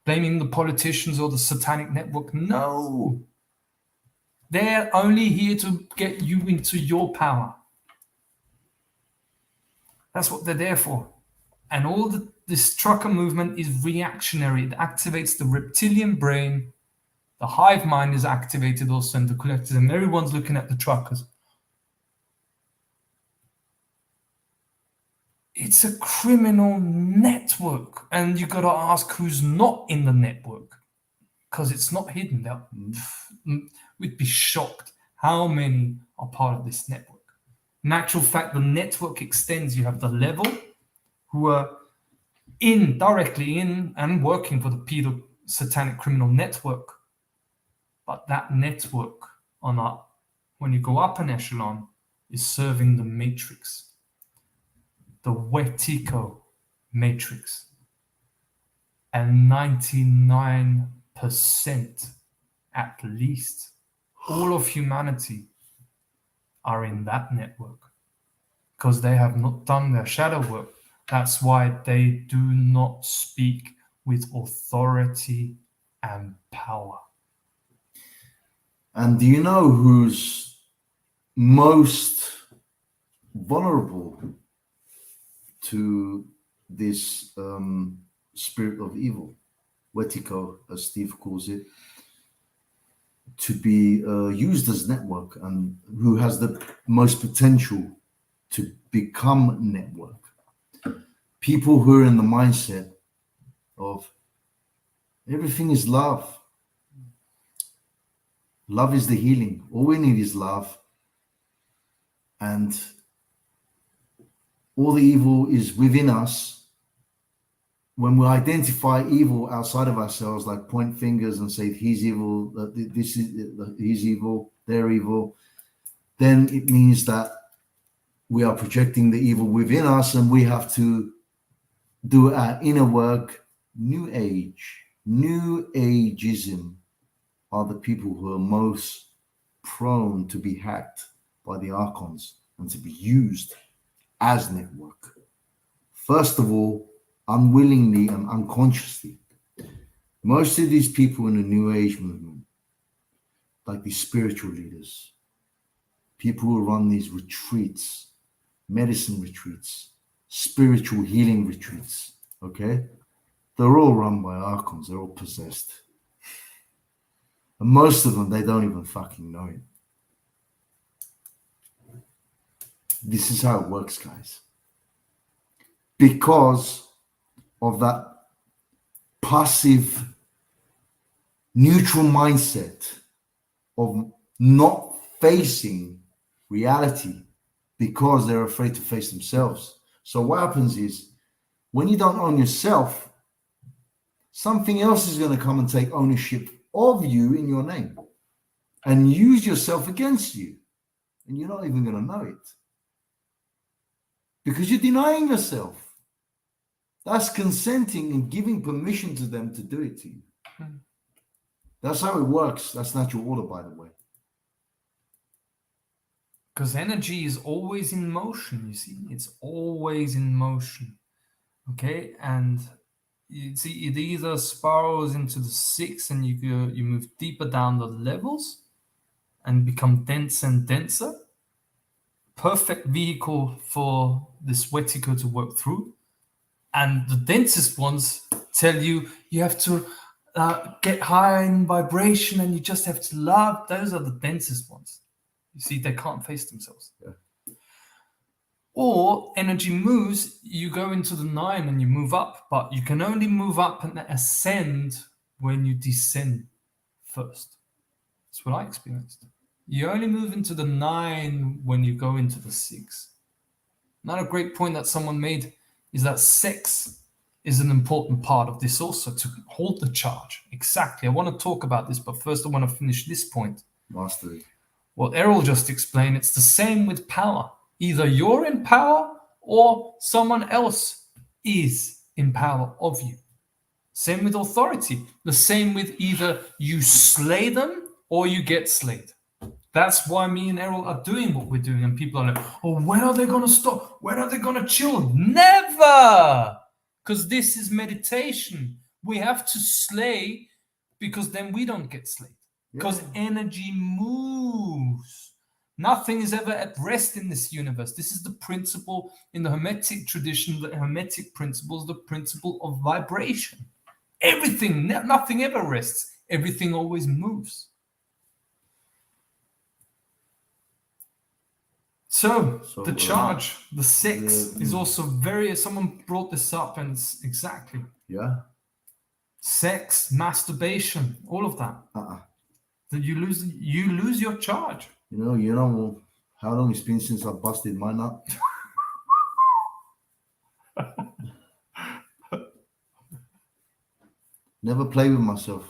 Speaker 1: Blaming the politicians or the satanic network. No. They're only here to get you into your power. That's what they're there for. And all this trucker movement is reactionary. It activates the reptilian brain. The hive mind is activated also in the collectors, and everyone's looking at the truckers. It's a criminal network, and you got to ask who's not in the network, because it's not hidden. We'd be shocked how many are part of this network. In actual fact, the network extends. You have the level who are directly in and working for the pedo satanic criminal network. But that network when you go up an echelon is serving the matrix, the Wetiko matrix. And 99% at least, all of humanity are in that network because they have not done their shadow work. That's why they do not speak with authority and power.
Speaker 2: And do you know who's most vulnerable to this spirit of evil, Wetiko, as Steve calls it, to be used as network, and who has the most potential to become network? People who are in the mindset of everything is love. Love is the healing. All we need is love. And all the evil is within us. When we identify evil outside of ourselves, like point fingers and say he's evil, he's evil, they're evil, then it means that we are projecting the evil within us, and we have to do our inner work. New ageism are the people who are most prone to be hacked by the archons and to be used as network. First of all, unwillingly and unconsciously. Most of these people in the New Age movement, like these spiritual leaders, people who run these retreats, medicine retreats, spiritual healing retreats, okay? They're all run by archons. They're all possessed. And most of them, they don't even fucking know it. This is how it works, guys. Because of that passive, neutral mindset of not facing reality because they're afraid to face themselves. So what happens is, when you don't own yourself, something else is going to come and take ownership of you in your name and use yourself against you. And you're not even going to know it. Because you're denying yourself. That's consenting and giving permission to them to do it to you. That's how it works. That's natural order, by the way.
Speaker 1: Because energy is always in motion, you see. It's always in motion. Okay? And you see, it either spirals into the 6 and you move deeper down the levels and become denser and denser. Perfect vehicle for this Wetiko to work through. And the densest ones tell you have to get higher in vibration and you just have to love. Those are the densest ones. You see, they can't face themselves.
Speaker 2: Yeah.
Speaker 1: Or energy moves, you go into the 9 and you move up, but you can only move up and ascend when you descend first. That's what I experienced. You only move into the 9 when you go into the 6. Another great point that someone made is that sex is an important part of this also, to hold the charge. Exactly. I want to talk about this, but first I want to finish this point.
Speaker 2: Mastery.
Speaker 1: Well, Errol just explained it's the same with power. Either you're in power or someone else is in power of you. Same with authority. The same with either you slay them or you get slayed. That's why me and Errol are doing what we're doing. And people are like, oh, when are they going to stop? When are they going to chill? Never! Because this is meditation. We have to slay because then we don't get slayed. Because energy moves. Nothing is ever at rest in this universe. This is the principle in the Hermetic tradition, the Hermetic principle is the principle of vibration. Everything, nothing ever rests. Everything always moves. So the charge, the sex is also very, someone brought this up and it's exactly.
Speaker 2: Yeah.
Speaker 1: Sex, masturbation, all of that. That you lose your charge.
Speaker 2: You know how long it's been since I busted my nut? Never play with myself.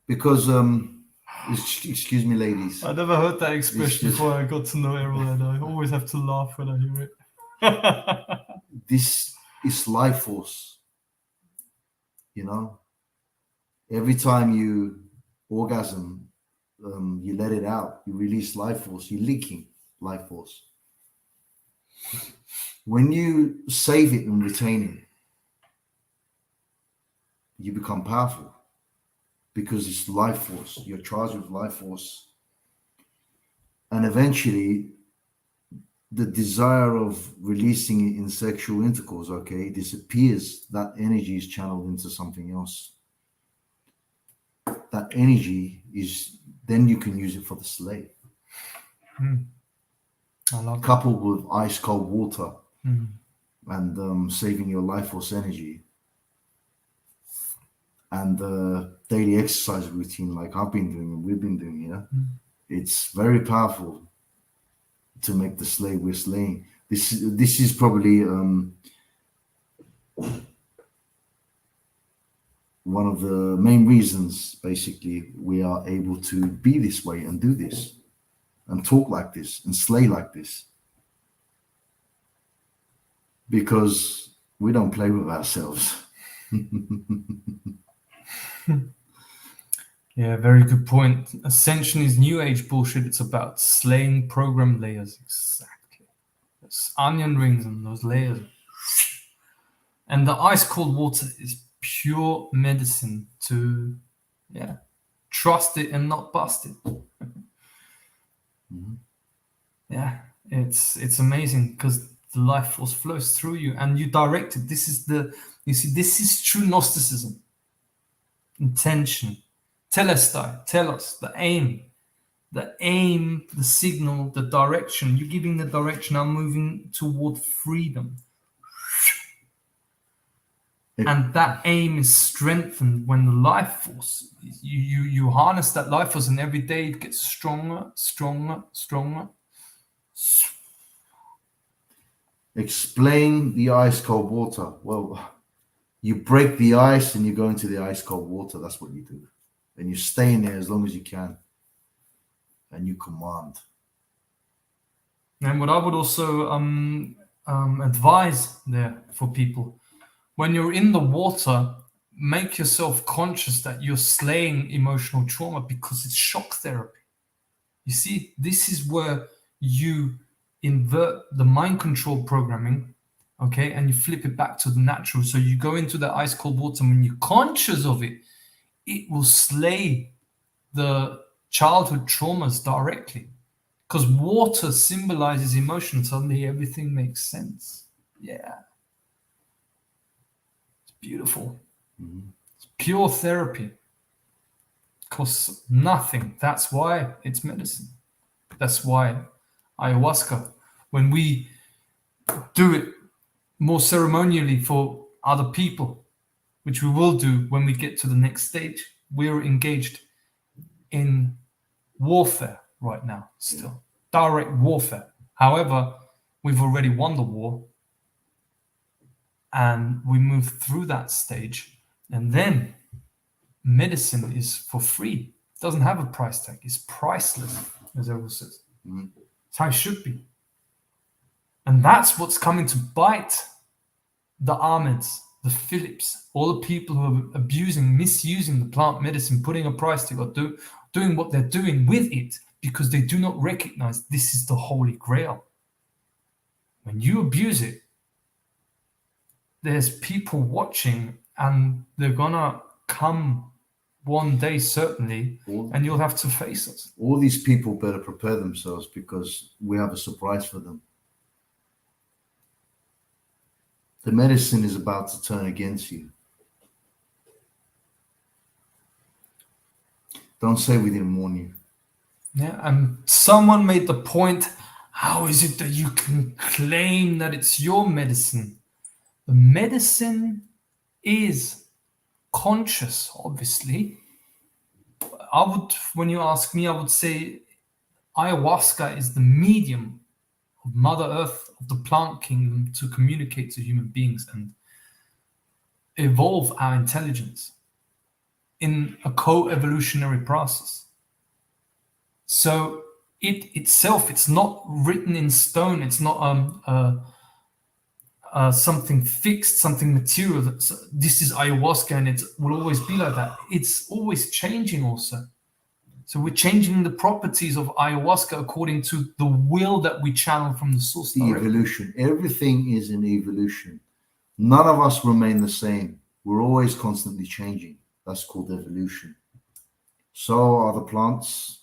Speaker 2: Because excuse me, ladies.
Speaker 1: I never heard that expression before I got to know Errol, and I always have to laugh when I hear it.
Speaker 2: This is life force. You know? Every time you orgasm, you let it out. You release life force. You're leaking life force. When you save it and retain it, you become powerful. Because it's life force. You're charged with life force. And eventually, the desire of releasing it in sexual intercourse, disappears. That energy is channeled into something else. That energy is, then you can use it for the slave.
Speaker 1: I love
Speaker 2: Coupled with ice cold water and saving your life force energy. And the daily exercise routine, like I've been doing and we've been doing, it's very powerful to make the slave we're slaying. This is probably one of the main reasons, basically, we are able to be this way and do this and talk like this and slay like this. Because we don't play with ourselves.
Speaker 1: Yeah, very good point. Ascension is new age bullshit. It's about slaying program layers. Exactly. It's onion rings and those layers. And the ice cold water is pure medicine to, trust it and not bust it. Yeah, it's amazing because the life force flows through you and you direct it. This is true Gnosticism. Intention. Telestai, telos, the aim, the signal, the direction. You're giving the direction. I'm moving toward freedom. And that aim is strengthened when the life force, you harness that life force, and every day it gets stronger, stronger, stronger.
Speaker 2: Explain the ice cold water. Well, you break the ice and you go into the ice cold water. That's what you do. And you stay in there as long as you can. And you command.
Speaker 1: And what I would also advise there for people, when you're in the water, make yourself conscious that you're slaying emotional trauma because it's shock therapy. You see, this is where you invert the mind control programming, and you flip it back to the natural. So you go into the ice cold water, and when you're conscious of it, it will slay the childhood traumas directly. Because water symbolizes emotion. Suddenly everything makes sense. Yeah. It's beautiful. It's pure therapy. Costs nothing. That's why it's medicine. That's why ayahuasca, when we do it more ceremonially for other people, which we will do when we get to the next stage, we're engaged in warfare right now still. Direct warfare. However, we've already won the war. And we move through that stage, and then medicine is for free. It doesn't have a price tag. It's priceless, as Errol says. It's how it should be. And that's what's coming to bite the Ahmeds, the Philips, all the people who are abusing, misusing the plant medicine, putting a price tag or doing what they're doing with it, because they do not recognize this is the Holy Grail. When you abuse it, there's people watching, and they're gonna come one day certainly, and you'll have to face it.
Speaker 2: All these people better prepare themselves, because we have a surprise for them. The medicine is about to turn against you. Don't say we didn't warn you.
Speaker 1: Yeah, and someone made the point, how is it that you can claim that it's your medicine? The medicine is conscious, obviously. When you ask me, I would say ayahuasca is the medium of Mother Earth, of the plant kingdom, to communicate to human beings and evolve our intelligence in a co-evolutionary process. So it itself, it's not written in stone. It's not something fixed, something material. This is ayahuasca, and it will always be like that. It's always changing also. So we're changing the properties of ayahuasca according to the will that we channel from the source.
Speaker 2: The evolution. Everything is an evolution. None of us remain the same. We're always constantly changing. That's called evolution. So are the plants.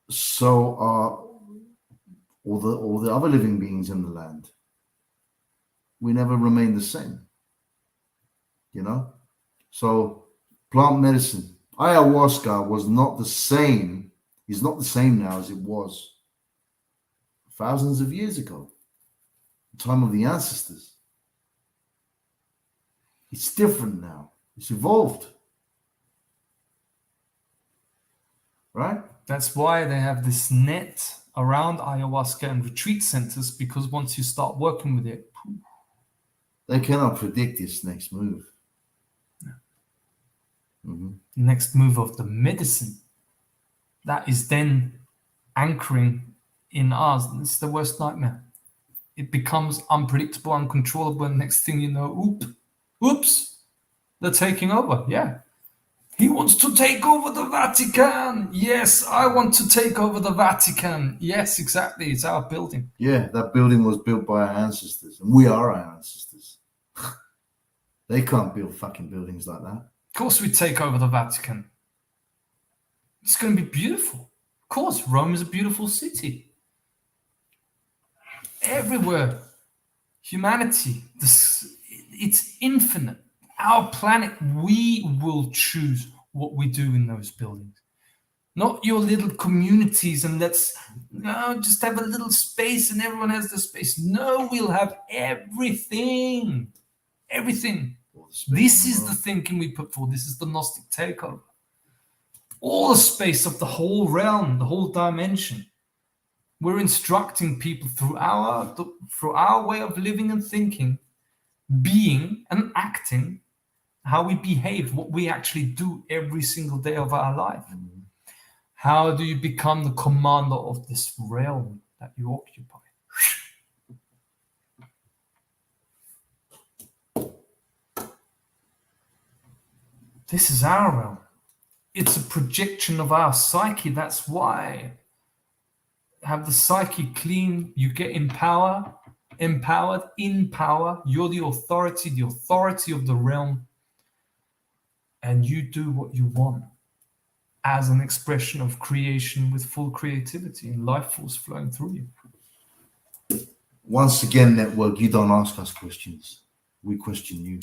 Speaker 2: So are all the other living beings in the land. We never remain the same. So plant medicine. Ayahuasca was not the same, is not the same now as it was thousands of years ago, the time of the ancestors. It's different now. It's evolved. Right?
Speaker 1: That's why they have this net around ayahuasca and retreat centers, because once you start working with it,
Speaker 2: they cannot predict its next move.
Speaker 1: Next move of the medicine that is then anchoring in us. It's the worst nightmare. It becomes unpredictable, uncontrollable, and next thing you know, oops, they're taking over. Yeah, he wants to take over the Vatican. Yes, I want to take over the Vatican. Yes, exactly. It's our building.
Speaker 2: Yeah, that building was built by our ancestors, and we are our ancestors. They can't build fucking buildings like that.
Speaker 1: Of course we take over the Vatican. It's going to be beautiful. Of course, Rome is a beautiful city. Everywhere, humanity, it's infinite. Our planet, we will choose what we do in those buildings. Not your little communities and let's just have a little space and everyone has the space. No, we'll have everything. Everything. This is the thinking we put forward. This is the Gnostic takeover. All the space of the whole realm, the whole dimension. We're instructing people through our way of living and thinking, being and acting, how we behave, what we actually do every single day of our life. How do you become the commander of this realm that you occupy? This is our realm. It's a projection of our psyche. That's why. Have the psyche clean, you get empowered, in power. You're the authority of the realm. And you do what you want as an expression of creation with full creativity and life force flowing through you.
Speaker 2: Once again, network, you don't ask us questions. We question you.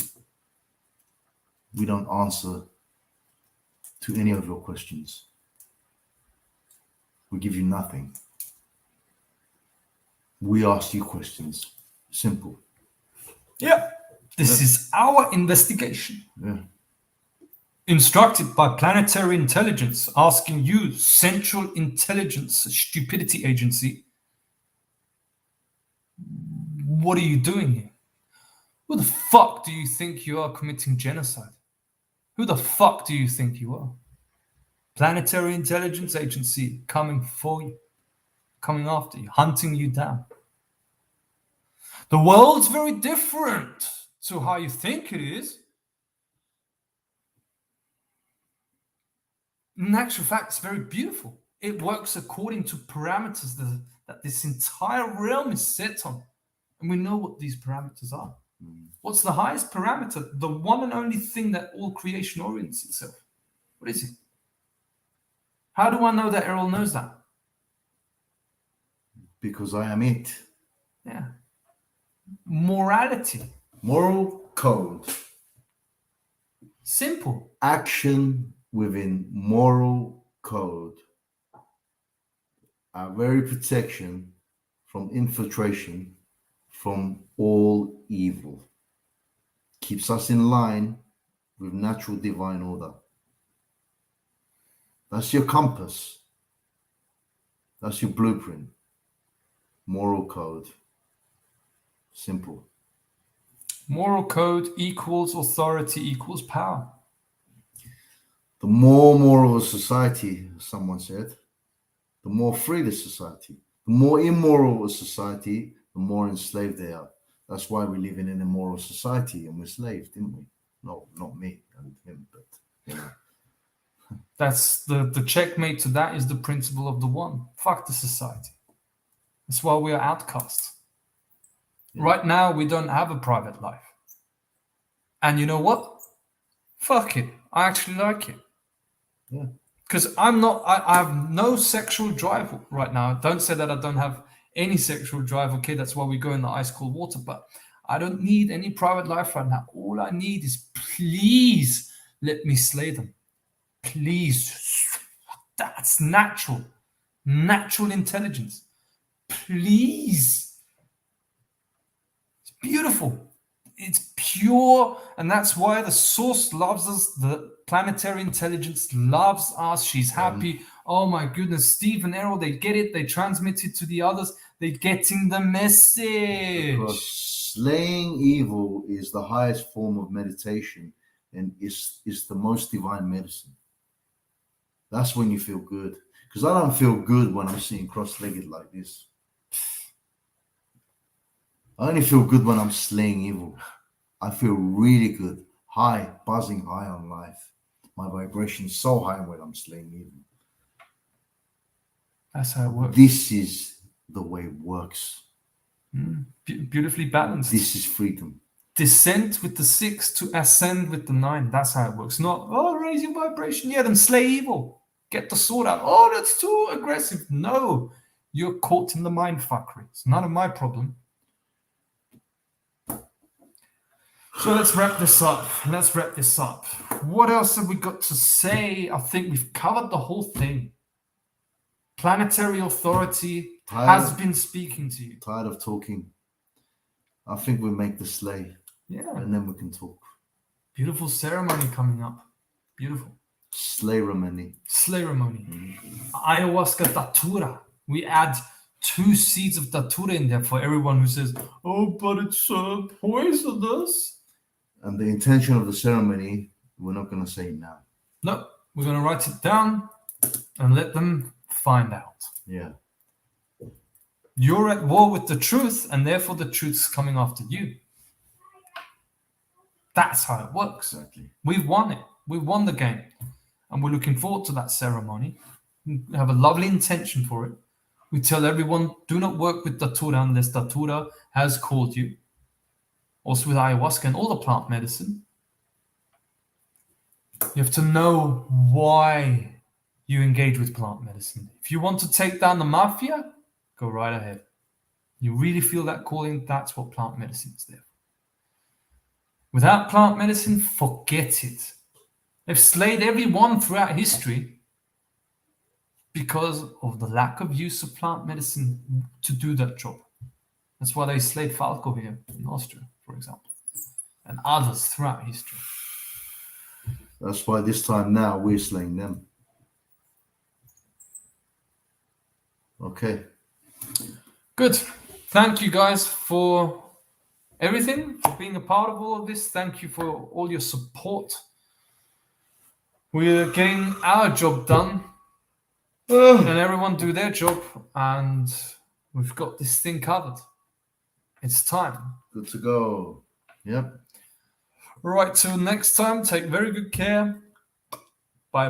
Speaker 2: We don't answer to any of your questions. We give you nothing. We ask you questions. Simple.
Speaker 1: Yeah. This is our investigation.
Speaker 2: Yeah.
Speaker 1: Instructed by Planetary Intelligence, asking you, Central Intelligence Stupidity Agency, what are you doing here? Who the fuck do you think you are committing genocide? Who the fuck do you think you are? Planetary Intelligence Agency coming for you, coming after you, hunting you down. The world's very different to how you think it is. In actual fact, it's very beautiful. It works according to parameters that this entire realm is set on. And we know what these parameters are. What's the highest parameter? The one and only thing that all creation orients itself. What is it? How do I know that Errol knows that?
Speaker 2: Because I am it.
Speaker 1: Yeah. Morality.
Speaker 2: Moral code.
Speaker 1: Simple.
Speaker 2: Action within moral code. Our very protection from infiltration from all evil. Keeps us in line with natural divine order. That's your compass. That's your blueprint. Moral code. Simple.
Speaker 1: Moral code equals authority equals power.
Speaker 2: The more moral a society, as someone said, the more free the society. The more immoral a society, the more enslaved they are. That's why we live in an immoral society and we're slaves, didn't we? No, not me and him, but you know.
Speaker 1: That's the checkmate to that is the principle of the one. Fuck the society. That's why we are outcasts. Yeah. Right now, we don't have a private life. And you know what? Fuck it. I actually like it.
Speaker 2: Yeah.
Speaker 1: Because I have no sexual drive right now. Don't say that I don't have any sexual drive. Okay, that's why we go in the ice cold water. But I don't need any private life right now. All I need is please let me slay them. Please. That's natural. Natural intelligence. Please. It's beautiful. It's pure. And that's why the source loves us. The planetary intelligence loves us. She's happy. Oh my goodness. Steve and Errol, they get it. They transmit it to the others. They're getting the message.
Speaker 2: Because slaying evil is the highest form of meditation and is the most divine medicine. That's when you feel good. Because I don't feel good when I'm sitting cross-legged like this. I only feel good when I'm slaying evil. I feel really good, high, buzzing high on life. My vibration is so high when I'm slaying evil.
Speaker 1: That's how it works.
Speaker 2: This is the way it works.
Speaker 1: Beautifully balanced.
Speaker 2: This is freedom.
Speaker 1: Descent with the 6 to ascend with the 9. That's how it works. Not, oh, raise your vibration. Yeah, then slay evil. Get the sword out. Oh, that's too aggressive. No, you're caught in the mind fuckery. It's none of my problem. So let's wrap this up. What else have we got to say? I think we've covered the whole thing. Planetary authority has been speaking to you.
Speaker 2: Tired of talking. I think we make the slay.
Speaker 1: Yeah.
Speaker 2: And then we can talk.
Speaker 1: Beautiful ceremony coming up. Beautiful.
Speaker 2: Slayramony.
Speaker 1: Ayahuasca datura. We add 2 seeds of datura in there for everyone who says, oh, but it's poisonous.
Speaker 2: And the intention of the ceremony, we're not going to say it now.
Speaker 1: No, we're going to write it down and let them find out.
Speaker 2: Yeah.
Speaker 1: You're at war with the truth, and therefore the truth's coming after you. That's how it works.
Speaker 2: Exactly.
Speaker 1: We've won it. We've won the game. And we're looking forward to that ceremony. We have a lovely intention for it. We tell everyone, do not work with datura unless datura has called you. Also with ayahuasca and all the plant medicine. You have to know why you engage with plant medicine. If you want to take down the mafia, go right ahead. You really feel that calling, that's what plant medicine is there for. Without plant medicine, forget it. They've slayed everyone throughout history because of the lack of use of plant medicine to do that job. That's why they slayed Falco here in Austria, for example, and others throughout history.
Speaker 2: That's why this time now we're slaying them. Okay.
Speaker 1: Good. Thank you guys for everything, for being a part of all of this. Thank you for all your support. We're getting our job done, and everyone do their job, and we've got this thing covered. It's time.
Speaker 2: Good to go. Yep.
Speaker 1: Right, till next time, take very good care.